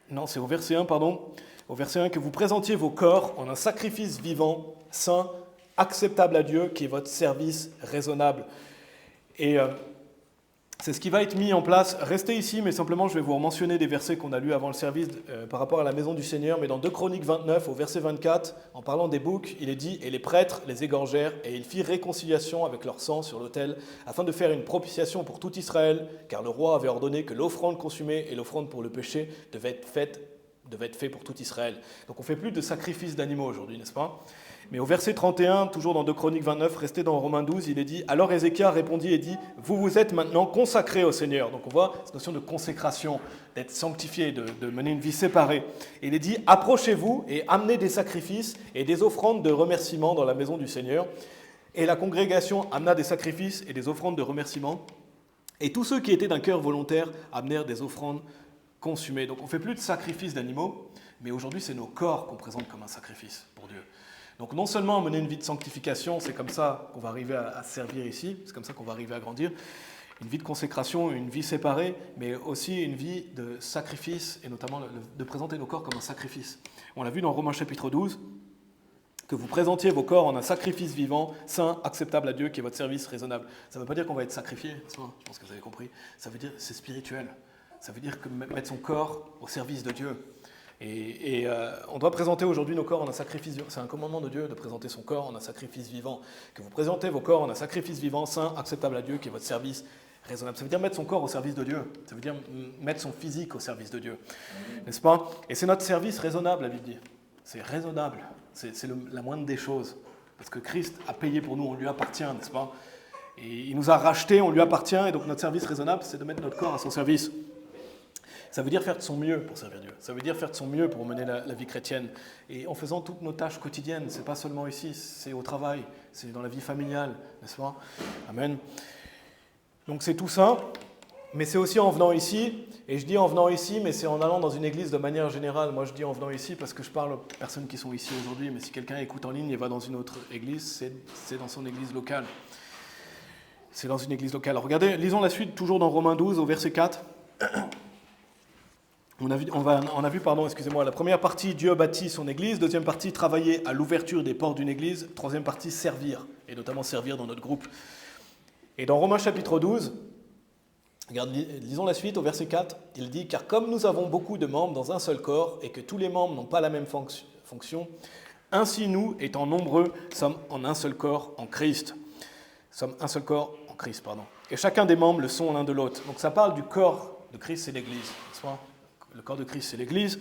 non, c'est au verset 1, pardon. Au verset 1, que vous présentiez vos corps en un sacrifice vivant, saint, acceptable à Dieu, qui est votre service raisonnable. Et c'est ce qui va être mis en place. Restez ici, mais simplement, je vais vous mentionner des versets qu'on a lus avant le service par rapport à la maison du Seigneur. Mais dans 2 Chroniques 29, au verset 24, en parlant des boucs, il est dit « Et les prêtres les égorgèrent, et ils firent réconciliation avec leur sang sur l'autel, afin de faire une propitiation pour tout Israël, car le roi avait ordonné que l'offrande consumée et l'offrande pour le péché devaient être fait pour tout Israël. » Donc on ne fait plus de sacrifices d'animaux aujourd'hui, n'est-ce pas? Mais au verset 31, toujours dans 2 Chroniques 29, resté dans Romains 12, il est dit « Alors Ézéchias répondit et dit « Vous vous êtes maintenant consacrés au Seigneur. » Donc on voit cette notion de consécration, d'être sanctifié, de mener une vie séparée. Et il est dit « Approchez-vous et amenez des sacrifices et des offrandes de remerciement dans la maison du Seigneur. » Et la congrégation amena des sacrifices et des offrandes de remerciement. Et tous ceux qui étaient d'un cœur volontaire amenèrent des offrandes consumées. Donc on ne fait plus de sacrifices d'animaux, mais aujourd'hui c'est nos corps qu'on présente comme un sacrifice pour Dieu. Donc non seulement mener une vie de sanctification, c'est comme ça qu'on va arriver à servir ici, c'est comme ça qu'on va arriver à grandir, une vie de consécration, une vie séparée, mais aussi une vie de sacrifice, et notamment de présenter nos corps comme un sacrifice. On l'a vu dans Romains chapitre 12, que vous présentiez vos corps en un sacrifice vivant, saint, acceptable à Dieu, qui est votre service raisonnable. Ça ne veut pas dire qu'on va être sacrifié, je pense que vous avez compris, ça veut dire que c'est spirituel, ça veut dire que mettre son corps au service de Dieu. On doit présenter aujourd'hui nos corps en un sacrifice vivant. C'est un commandement de Dieu de présenter son corps en un sacrifice vivant. Que vous présentez vos corps en un sacrifice vivant, saint, acceptable à Dieu, qui est votre service raisonnable. Ça veut dire mettre son corps au service de Dieu. Ça veut dire mettre son physique au service de Dieu. N'est-ce pas? Et c'est notre service raisonnable, la Bible dit. C'est raisonnable. C'est la moindre des choses. Parce que Christ a payé pour nous, on lui appartient, n'est-ce pas? Et il nous a rachetés, on lui appartient, et donc notre service raisonnable, c'est de mettre notre corps à son service. Ça veut dire faire de son mieux pour servir Dieu. Ça veut dire faire de son mieux pour mener la vie chrétienne. Et en faisant toutes nos tâches quotidiennes, c'est pas seulement ici, c'est au travail, c'est dans la vie familiale, n'est-ce pas? Amen. Donc c'est tout ça, mais c'est aussi en venant ici, et je dis en venant ici, mais c'est en allant dans une église de manière générale. Moi je dis en venant ici parce que je parle aux personnes qui sont ici aujourd'hui, mais si quelqu'un écoute en ligne et va dans une autre église, c'est dans son église locale. C'est dans une église locale. Alors regardez, lisons la suite, toujours dans Romains 12, au verset 4. On a vu, la première partie, Dieu bâtit son église. Deuxième partie, travailler à l'ouverture des portes d'une église. Troisième partie, servir, et notamment servir dans notre groupe. Et dans Romains chapitre 12, regarde, lisons la suite au verset 4, il dit « Car comme nous avons beaucoup de membres dans un seul corps, et que tous les membres n'ont pas la même fonction, ainsi nous, étant nombreux, sommes en un seul corps en Christ. » Sommes un seul corps en Christ, pardon. Et chacun des membres le sont l'un de l'autre. Donc ça parle du corps de Christ, c'est l'Église, n'est-ce pas? Le corps de Christ, c'est l'Église.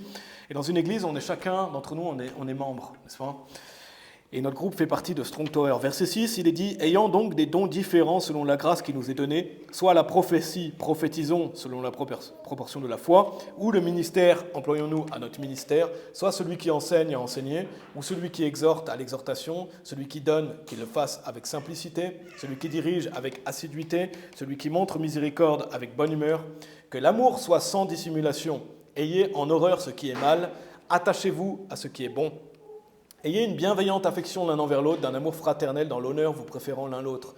Et dans une Église, chacun d'entre nous, on est membre, n'est-ce pas? Et notre groupe fait partie de Strong Tower. Verset 6, il est dit « Ayant donc des dons différents selon la grâce qui nous est donnée, soit la prophétie, prophétisons selon la proportion de la foi, ou le ministère, employons-nous à notre ministère, soit celui qui enseigne à enseigner, ou celui qui exhorte à l'exhortation, celui qui donne, qu'il le fasse avec simplicité, celui qui dirige avec assiduité, celui qui montre miséricorde avec bonne humeur, que l'amour soit sans dissimulation. Ayez en horreur ce qui est mal, attachez-vous à ce qui est bon. Ayez une bienveillante affection l'un envers l'autre, d'un amour fraternel dans l'honneur, vous préférant l'un l'autre.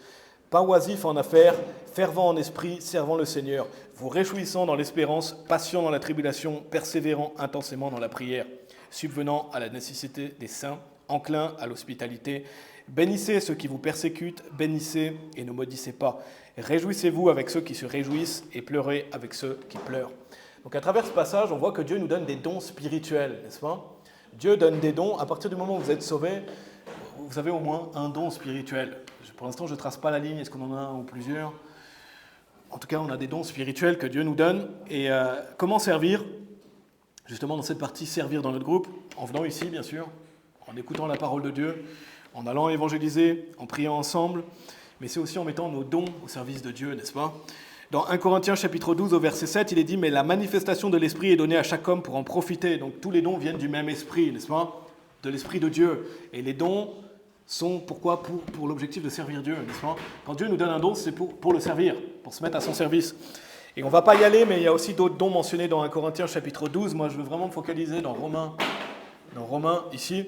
Pas oisif en affaires, fervent en esprit, servant le Seigneur, vous réjouissant dans l'espérance, patient dans la tribulation, persévérant intensément dans la prière, subvenant à la nécessité des saints, enclin à l'hospitalité. Bénissez ceux qui vous persécutent, bénissez et ne maudissez pas. Réjouissez-vous avec ceux qui se réjouissent et pleurez avec ceux qui pleurent. Donc à travers ce passage, on voit que Dieu nous donne des dons spirituels, n'est-ce pas? Dieu donne des dons. À partir du moment où vous êtes sauvés, vous avez au moins un don spirituel. Pour l'instant, je ne trace pas la ligne. Est-ce qu'on en a un ou plusieurs? En tout cas, on a des dons spirituels que Dieu nous donne. Et comment servir? Justement, dans cette partie, servir dans notre groupe, en venant ici, bien sûr, en écoutant la parole de Dieu, en allant évangéliser, en priant ensemble, mais c'est aussi en mettant nos dons au service de Dieu, n'est-ce pas? Dans 1 Corinthiens chapitre 12 au verset 7, il est dit « Mais la manifestation de l'Esprit est donnée à chaque homme pour en profiter. » Donc tous les dons viennent du même Esprit, n'est-ce pas? De l'Esprit de Dieu. Et les dons sont pourquoi? Pour l'objectif de servir Dieu, n'est-ce pas? Quand Dieu nous donne un don, c'est pour le servir, pour se mettre à son service. Et on ne va pas y aller, mais il y a aussi d'autres dons mentionnés dans 1 Corinthiens chapitre 12. Moi, je veux vraiment me focaliser dans Romains ici.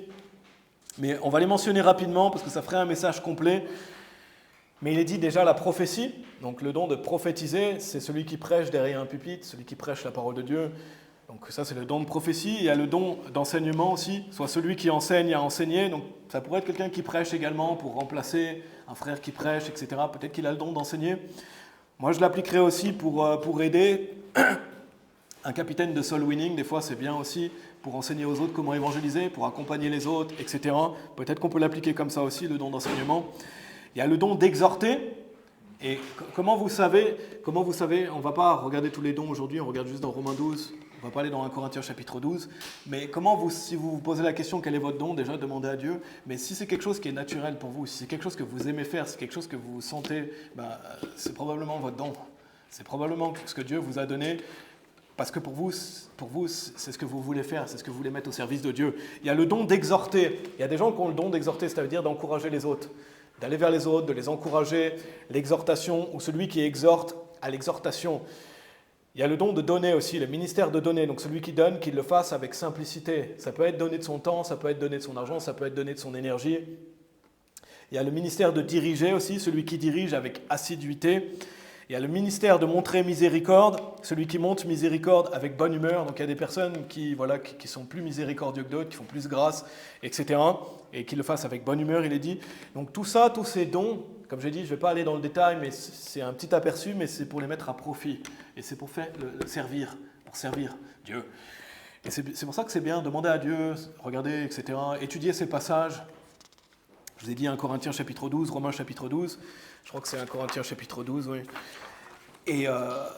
Mais on va les mentionner rapidement parce que ça ferait un message complet. Mais il est dit déjà la prophétie, donc le don de prophétiser, c'est celui qui prêche derrière un pupitre, celui qui prêche la parole de Dieu. Donc ça, c'est le don de prophétie. Il y a le don d'enseignement aussi, soit celui qui enseigne à enseigner. Donc ça pourrait être quelqu'un qui prêche également pour remplacer un frère qui prêche, etc. Peut-être qu'il a le don d'enseigner. Moi, je l'appliquerai aussi pour aider. Un capitaine de soul winning, des fois, c'est bien aussi pour enseigner aux autres comment évangéliser, pour accompagner les autres, etc. Peut-être qu'on peut l'appliquer comme ça aussi, le don d'enseignement. Il y a le don d'exhorter. Et comment vous savez, on ne va pas regarder tous les dons aujourd'hui, on regarde juste dans Romains 12, on ne va pas aller dans 1 Corinthiens chapitre 12, mais si vous vous posez la question quel est votre don, déjà demandez à Dieu, mais si c'est quelque chose qui est naturel pour vous, si c'est quelque chose que vous aimez faire, si c'est quelque chose que vous sentez, c'est probablement votre don, c'est probablement ce que Dieu vous a donné, parce que pour vous, c'est ce que vous voulez faire, c'est ce que vous voulez mettre au service de Dieu. Il y a le don d'exhorter, il y a des gens qui ont le don d'exhorter, c'est-à-dire d'encourager les autres, d'aller vers les autres, de les encourager, l'exhortation, ou celui qui exhorte à l'exhortation. Il y a le don de donner aussi, le ministère de donner, donc celui qui donne, qu'il le fasse avec simplicité. Ça peut être donner de son temps, ça peut être donner de son argent, ça peut être donner de son énergie. Il y a le ministère de diriger aussi, celui qui dirige avec assiduité. Il y a le ministère de montrer miséricorde, celui qui montre miséricorde avec bonne humeur. Donc il y a des personnes qui sont plus miséricordieux que d'autres, qui font plus grâce, etc. Et qui le fassent avec bonne humeur, il est dit. Donc tout ça, tous ces dons, comme j'ai dit, je ne vais pas aller dans le détail, mais c'est un petit aperçu, mais c'est pour les mettre à profit. Et c'est pour faire le servir, pour servir Dieu. Et c'est pour ça que c'est bien, demander à Dieu, regarder, etc., étudier ces passages. Je vous ai dit 1 Corinthiens chapitre 12, Romains chapitre 12, je crois que c'est 1 Corinthiens chapitre 12, oui. Et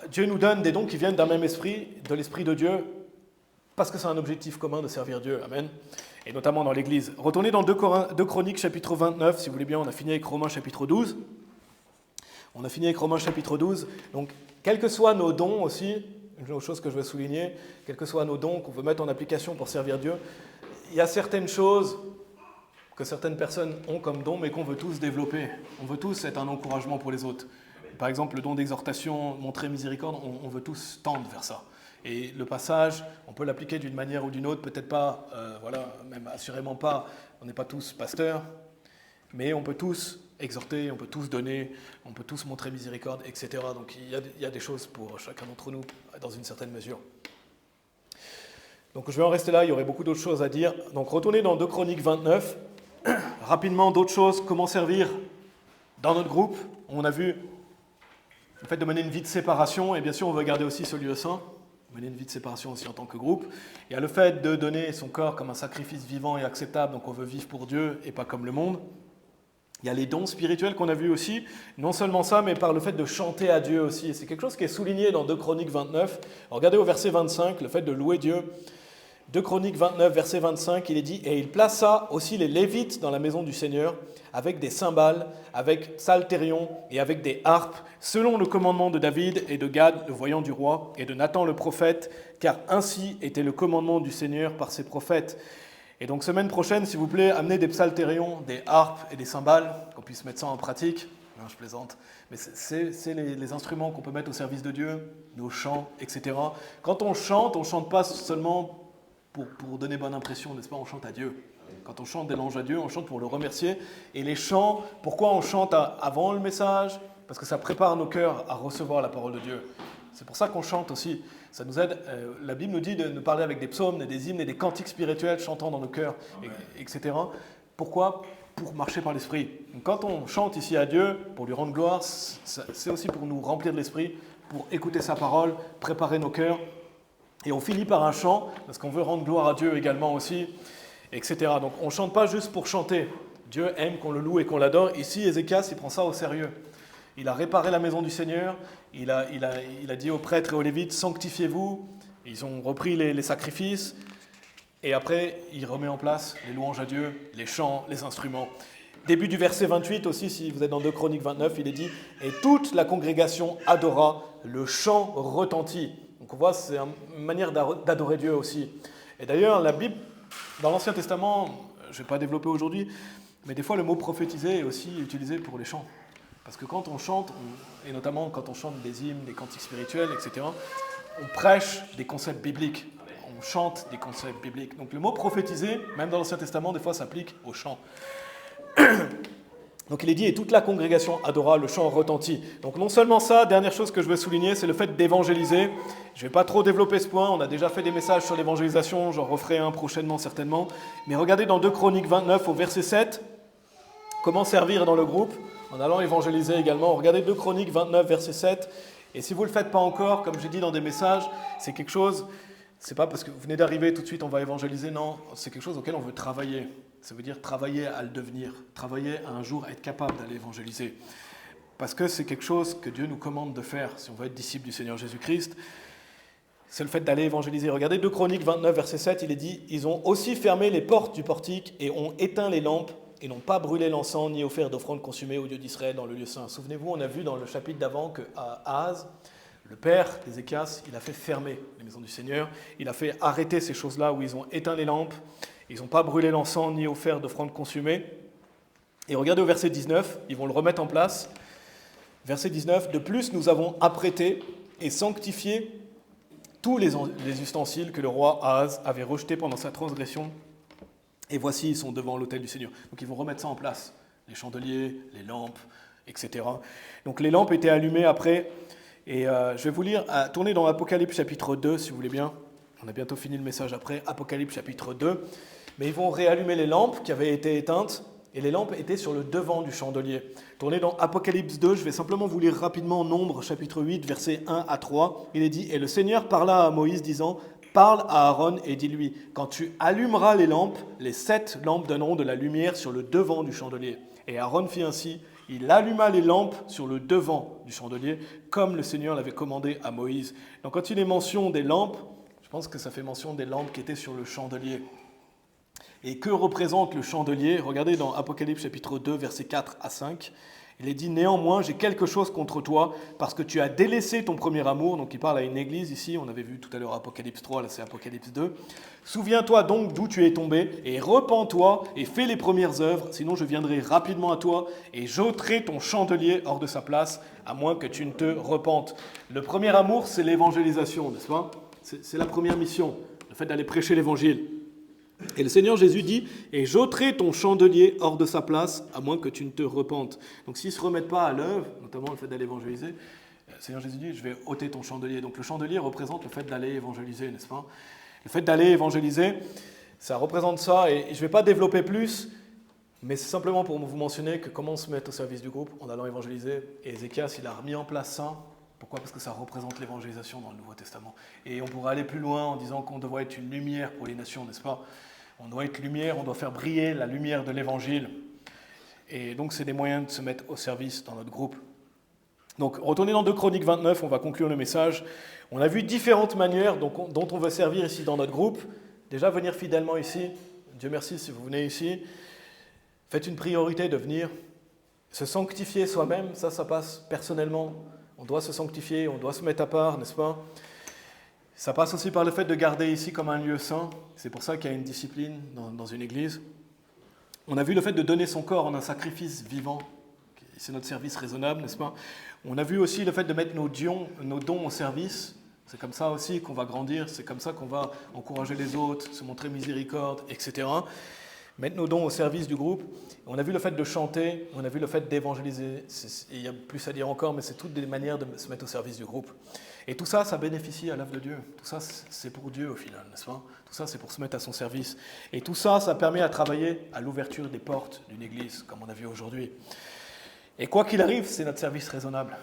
Dieu nous donne des dons qui viennent d'un même esprit, de l'esprit de Dieu, parce que c'est un objectif commun de servir Dieu, amen. Et notamment dans l'Église. Retournez dans 2 Chroniques chapitre 29, si vous voulez bien, on a fini avec Romains chapitre 12. On a fini avec Romains chapitre 12, donc quels que soient nos dons aussi, une autre chose que je veux souligner, quels que soient nos dons qu'on veut mettre en application pour servir Dieu, il y a certaines choses que certaines personnes ont comme don, mais qu'on veut tous développer. On veut tous être un encouragement pour les autres. Par exemple, le don d'exhortation, montrer miséricorde, on veut tous tendre vers ça. Et le passage, on peut l'appliquer d'une manière ou d'une autre, peut-être pas, même assurément pas, on n'est pas tous pasteurs, mais on peut tous exhorter, on peut tous donner, on peut tous montrer miséricorde, etc. Donc il y a des choses pour chacun d'entre nous, dans une certaine mesure. Donc je vais en rester là, il y aurait beaucoup d'autres choses à dire. Donc retournez dans 2 Chroniques 29. Rapidement, d'autres choses, comment servir dans notre groupe. On a vu le fait de mener une vie de séparation, et bien sûr on veut garder aussi ce lieu saint, mener une vie de séparation aussi en tant que groupe. Il y a le fait de donner son corps comme un sacrifice vivant et acceptable, donc on veut vivre pour Dieu et pas comme le monde. Il y a les dons spirituels qu'on a vus aussi, non seulement ça, mais par le fait de chanter à Dieu aussi. Et c'est quelque chose qui est souligné dans 2 Chroniques 29. Alors, regardez au verset 25, le fait de louer Dieu. 2 Chroniques 29, verset 25, il est dit « Et il plaça aussi les Lévites dans la maison du Seigneur, avec des cymbales, avec psaltérion et avec des harpes, selon le commandement de David et de Gad, le voyant du roi, et de Nathan le prophète, car ainsi était le commandement du Seigneur par ses prophètes. » Et donc semaine prochaine, s'il vous plaît, amenez des psaltérions, des harpes et des cymbales, qu'on puisse mettre ça en pratique. Non, je plaisante. Mais c'est les instruments qu'on peut mettre au service de Dieu, nos chants, etc. Quand on chante pas seulement pour donner bonne impression, n'est-ce pas? On chante à Dieu. Quand on chante des louanges à Dieu, on chante pour le remercier. Et les chants, pourquoi on chante avant le message? Parce que ça prépare nos cœurs à recevoir la parole de Dieu. C'est pour ça qu'on chante aussi. Ça nous aide. La Bible nous dit de nous parler avec des psaumes, des hymnes et des cantiques spirituels chantant dans nos cœurs, etc. Pourquoi? Pour marcher par l'Esprit. Donc quand on chante ici à Dieu, pour lui rendre gloire, c'est aussi pour nous remplir de l'Esprit, pour écouter sa parole, préparer nos cœurs. Et on finit par un chant, parce qu'on veut rendre gloire à Dieu également aussi, etc. Donc on ne chante pas juste pour chanter. Dieu aime qu'on le loue et qu'on l'adore. Ici, Ézéchias, il prend ça au sérieux. Il a réparé la maison du Seigneur, il a dit aux prêtres et aux Lévites, sanctifiez-vous. Ils ont repris les sacrifices, et après, il remet en place les louanges à Dieu, les chants, les instruments. Début du verset 28 aussi, si vous êtes dans 2 Chroniques 29, il est dit « Et toute la congrégation adora, le chant retentit ». Donc on voit, c'est une manière d'adorer Dieu aussi. Et d'ailleurs, la Bible, dans l'Ancien Testament, je ne vais pas développer aujourd'hui, mais des fois le mot prophétiser est aussi utilisé pour les chants. Parce que quand on chante, et notamment quand on chante des hymnes, des cantiques spirituels, etc., on prêche des concepts bibliques, on chante des concepts bibliques. Donc le mot prophétiser, même dans l'Ancien Testament, des fois s'applique au chant. Donc il est dit, et toute la congrégation adora, le chant retentit. Donc non seulement ça, dernière chose que je veux souligner, c'est le fait d'évangéliser. Je ne vais pas trop développer ce point, on a déjà fait des messages sur l'évangélisation, j'en referai un prochainement certainement. Mais regardez dans 2 Chroniques 29 au verset 7, comment servir dans le groupe, en allant évangéliser également. Regardez 2 Chroniques 29 verset 7, et si vous ne le faites pas encore, comme j'ai dit dans des messages, c'est quelque chose, c'est pas parce que vous venez d'arriver tout de suite on va évangéliser, non, c'est quelque chose auquel on veut travailler. Ça veut dire travailler à le devenir, travailler à un jour être capable d'aller évangéliser. Parce que c'est quelque chose que Dieu nous commande de faire si on veut être disciple du Seigneur Jésus-Christ. C'est le fait d'aller évangéliser. Regardez 2 Chroniques 29, verset 7, il est dit « Ils ont aussi fermé les portes du portique et ont éteint les lampes et n'ont pas brûlé l'encens ni offert d'offrandes consumées au Dieu d'Israël dans le lieu saint. » Souvenez-vous, on a vu dans le chapitre d'avant qu'à Ahaz, le père d'Ézéchias, il a fait fermer les maisons du Seigneur, il a fait arrêter ces choses-là où ils ont éteint les lampes, ils n'ont pas brûlé l'encens ni offert d'offrandes consumées. Et regardez au verset 19, ils vont le remettre en place. Verset 19, « De plus, nous avons apprêté et sanctifié tous les ustensiles que le roi Ahaz avait rejetés pendant sa transgression. Et voici, ils sont devant l'autel du Seigneur. » Donc ils vont remettre ça en place, les chandeliers, les lampes, etc. Donc les lampes étaient allumées après. Et je vais vous lire, tournez dans Apocalypse chapitre 2, si vous voulez bien. On a bientôt fini le message après, Apocalypse chapitre 2. Mais ils vont réallumer les lampes qui avaient été éteintes, et les lampes étaient sur le devant du chandelier. Tournez dans Apocalypse 2, je vais simplement vous lire rapidement Nombre chapitre 8, versets 1 à 3. Il est dit « Et le Seigneur parla à Moïse, disant « parle à Aaron et dis-lui, quand tu allumeras les lampes, les 7 lampes donneront de la lumière sur le devant du chandelier. Et Aaron fit ainsi, il alluma les lampes sur le devant du chandelier, comme le Seigneur l'avait commandé à Moïse. Donc quand il est mention des lampes, je pense que ça fait mention des lampes qui étaient sur le chandelier. Et que représente le chandelier? Regardez dans Apocalypse chapitre 2, versets 4 à 5. Il est dit, néanmoins, j'ai quelque chose contre toi, parce que tu as délaissé ton premier amour. Donc il parle à une église ici, on avait vu tout à l'heure Apocalypse 3, là c'est Apocalypse 2. Souviens-toi donc d'où tu es tombé, et repens-toi, et fais les premières œuvres, sinon je viendrai rapidement à toi, et j'ôterai ton chandelier hors de sa place, à moins que tu ne te repentes. Le premier amour, c'est l'évangélisation, n'est-ce pas? C'est la première mission, le fait d'aller prêcher l'évangile. Et le Seigneur Jésus dit, « Et j'ôterai ton chandelier hors de sa place, à moins que tu ne te repentes. » Donc s'ils ne se remettent pas à l'œuvre, notamment le fait d'aller évangéliser, le Seigneur Jésus dit, « Je vais ôter ton chandelier. » Donc le chandelier représente le fait d'aller évangéliser, n'est-ce pas? Le fait d'aller évangéliser, ça représente ça, et je ne vais pas développer plus, mais c'est simplement pour vous mentionner que comment on se met au service du groupe en allant évangéliser. Et Ézéchias, il a remis en place ça. Pourquoi? Parce que ça représente l'évangélisation dans le Nouveau Testament. Et on pourrait aller plus loin en disant qu'on devrait être une lumière pour les nations, n'est-ce pas? On doit être lumière, on doit faire briller la lumière de l'Évangile. Et donc, c'est des moyens de se mettre au service dans notre groupe. Donc, retournez dans 2 Chroniques 29, on va conclure le message. On a vu différentes manières dont on veut servir ici dans notre groupe. Déjà, venir fidèlement ici. Dieu merci si vous venez ici. Faites une priorité de venir. Se sanctifier soi-même, ça passe personnellement. On doit se sanctifier, on doit se mettre à part, n'est-ce pas? Ça passe aussi par le fait de garder ici comme un lieu saint. C'est pour ça qu'il y a une discipline dans une église. On a vu le fait de donner son corps en un sacrifice vivant. C'est notre service raisonnable, n'est-ce pas? On a vu aussi le fait de mettre nos dons au service. C'est comme ça aussi qu'on va grandir. C'est comme ça qu'on va encourager les autres, se montrer miséricorde, etc. Mettre nos dons au service du groupe. On a vu le fait de chanter. On a vu le fait d'évangéliser. Il y a plus à dire encore, mais c'est toutes des manières de se mettre au service du groupe. Et tout ça, ça bénéficie à l'œuvre de Dieu. Tout ça, c'est pour Dieu au final, n'est-ce pas? Tout ça, c'est pour se mettre à son service. Et tout ça, ça permet à travailler à l'ouverture des portes d'une église, comme on a vu aujourd'hui. Et quoi qu'il arrive, c'est notre service raisonnable.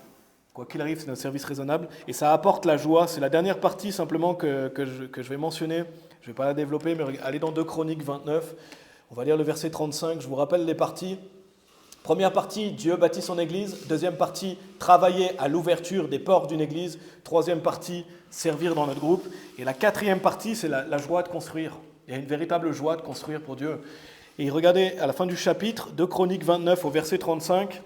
Quoi qu'il arrive, c'est notre service raisonnable. Et ça apporte la joie. C'est la dernière partie simplement que je vais mentionner. Je ne vais pas la développer, mais allez dans 2 Chroniques 29. On va lire le verset 35. Je vous rappelle les parties. Première partie, Dieu bâtit son église. Deuxième partie, travailler à l'ouverture des portes d'une église. Troisième partie, servir dans notre groupe. Et la quatrième partie, c'est la joie de construire. Il y a une véritable joie de construire pour Dieu. Et regardez, à la fin du chapitre, 2 Chroniques 29 au verset 35,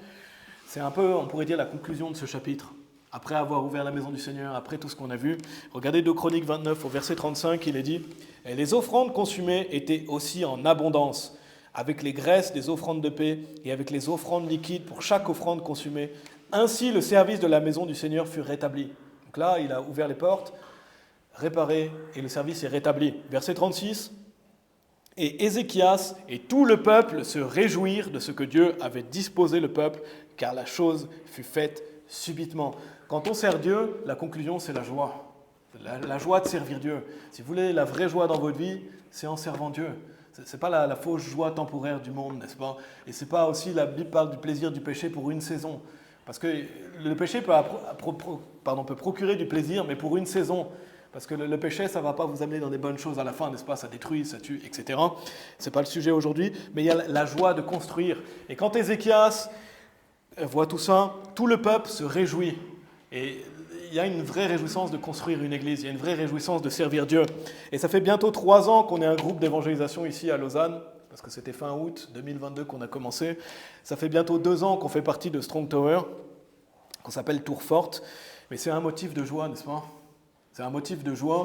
c'est un peu, on pourrait dire, la conclusion de ce chapitre. Après avoir ouvert la maison du Seigneur, après tout ce qu'on a vu, regardez 2 Chroniques 29 au verset 35, il est dit « Et les offrandes consumées étaient aussi en abondance, avec les graisses des offrandes de paix et avec les offrandes liquides pour chaque offrande consumée. Ainsi, le service de la maison du Seigneur fut rétabli. » Donc là, il a ouvert les portes, réparé, et le service est rétabli. Verset 36, « Et Ézéchias et tout le peuple se réjouirent de ce que Dieu avait disposé le peuple, car la chose fut faite subitement. » Quand on sert Dieu, la conclusion, c'est la joie. La joie de servir Dieu. Si vous voulez la vraie joie dans votre vie, c'est en servant Dieu. Ce n'est pas la fausse joie temporaire du monde, n'est-ce pas? Et ce n'est pas aussi, la Bible parle du plaisir du péché pour une saison. Parce que le péché peut procurer du plaisir, mais pour une saison. Parce que le péché, ça ne va pas vous amener dans des bonnes choses à la fin, n'est-ce pas? Ça détruit, ça tue, etc. Ce n'est pas le sujet aujourd'hui, mais il y a la joie de construire. Et quand Ézéchias voit tout ça, tout le peuple se réjouit. Et il y a une vraie réjouissance de construire une église, il y a une vraie réjouissance de servir Dieu. Et ça fait bientôt 3 ans qu'on est un groupe d'évangélisation ici à Lausanne, parce que c'était fin août 2022 qu'on a commencé. Ça fait bientôt 2 ans qu'on fait partie de Strong Tower, qu'on s'appelle Tour Forte. Mais c'est un motif de joie, n'est-ce pas? C'est un motif de joie.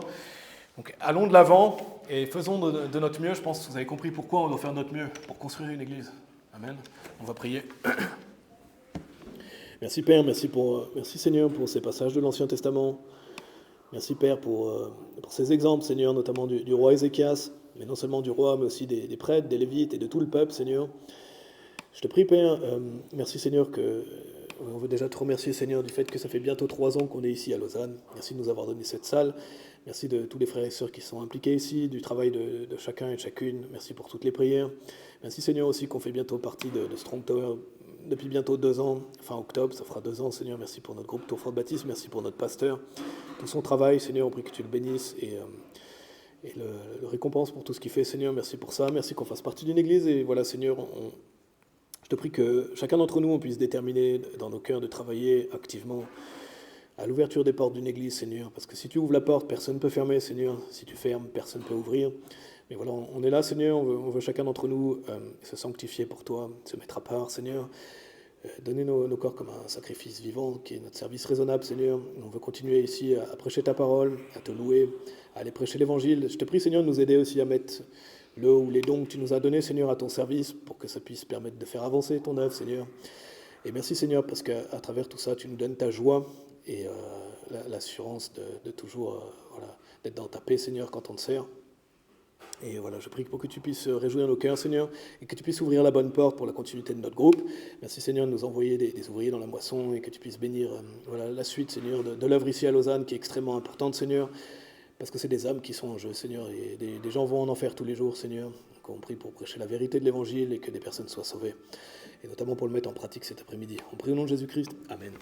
Donc allons de l'avant et faisons de notre mieux. Je pense que vous avez compris pourquoi on doit faire notre mieux pour construire une église. Amen. On va prier. Merci Père, merci Seigneur pour ces passages de l'Ancien Testament. Merci Père pour ces exemples, Seigneur, notamment du roi Ézéchias, mais non seulement du roi, mais aussi des prêtres, des lévites et de tout le peuple, Seigneur. Je te prie Père, merci Seigneur on veut déjà te remercier Seigneur du fait que ça fait bientôt 3 ans qu'on est ici à Lausanne. Merci de nous avoir donné cette salle. Merci de tous les frères et sœurs qui sont impliqués ici, du travail de chacun et de chacune. Merci pour toutes les prières. Merci Seigneur aussi qu'on fait bientôt partie de Strong Tower. depuis bientôt 2 ans, fin octobre, ça fera 2 ans, Seigneur. Merci pour notre groupe Tourfort Baptiste, merci pour notre pasteur, tout son travail, Seigneur, on prie que tu le bénisses et le récompense pour tout ce qu'il fait, Seigneur. Merci pour ça, merci qu'on fasse partie d'une église. Et voilà, Seigneur, je te prie que chacun d'entre nous, on puisse déterminer dans nos cœurs de travailler activement à l'ouverture des portes d'une église, Seigneur. Parce que si tu ouvres la porte, personne ne peut fermer, Seigneur. Si tu fermes, personne ne peut ouvrir. Mais voilà, on est là, Seigneur. On veut chacun d'entre nous se sanctifier pour toi, se mettre à part, Seigneur. Donner nos corps comme un sacrifice vivant, qui est notre service raisonnable, Seigneur. On veut continuer ici à prêcher ta parole, à te louer, à aller prêcher l'évangile. Je te prie, Seigneur, de nous aider aussi à mettre le ou les dons que tu nous as donnés, Seigneur, à ton service, pour que ça puisse permettre de faire avancer ton œuvre, Seigneur. Et merci, Seigneur, parce qu'à travers tout ça, tu nous donnes ta joie et l'assurance de toujours d'être dans ta paix, Seigneur, quand on te sert. Et voilà, je prie pour que tu puisses réjouir nos cœurs, Seigneur, et que tu puisses ouvrir la bonne porte pour la continuité de notre groupe. Merci, Seigneur, de nous envoyer des ouvriers dans la moisson et que tu puisses bénir la suite, Seigneur, de l'œuvre ici à Lausanne, qui est extrêmement importante, Seigneur, parce que c'est des âmes qui sont en jeu, Seigneur, et des gens vont en enfer tous les jours, Seigneur. Donc on prie pour prêcher la vérité de l'Évangile et que des personnes soient sauvées, et notamment pour le mettre en pratique cet après-midi. On prie au nom de Jésus-Christ. Amen.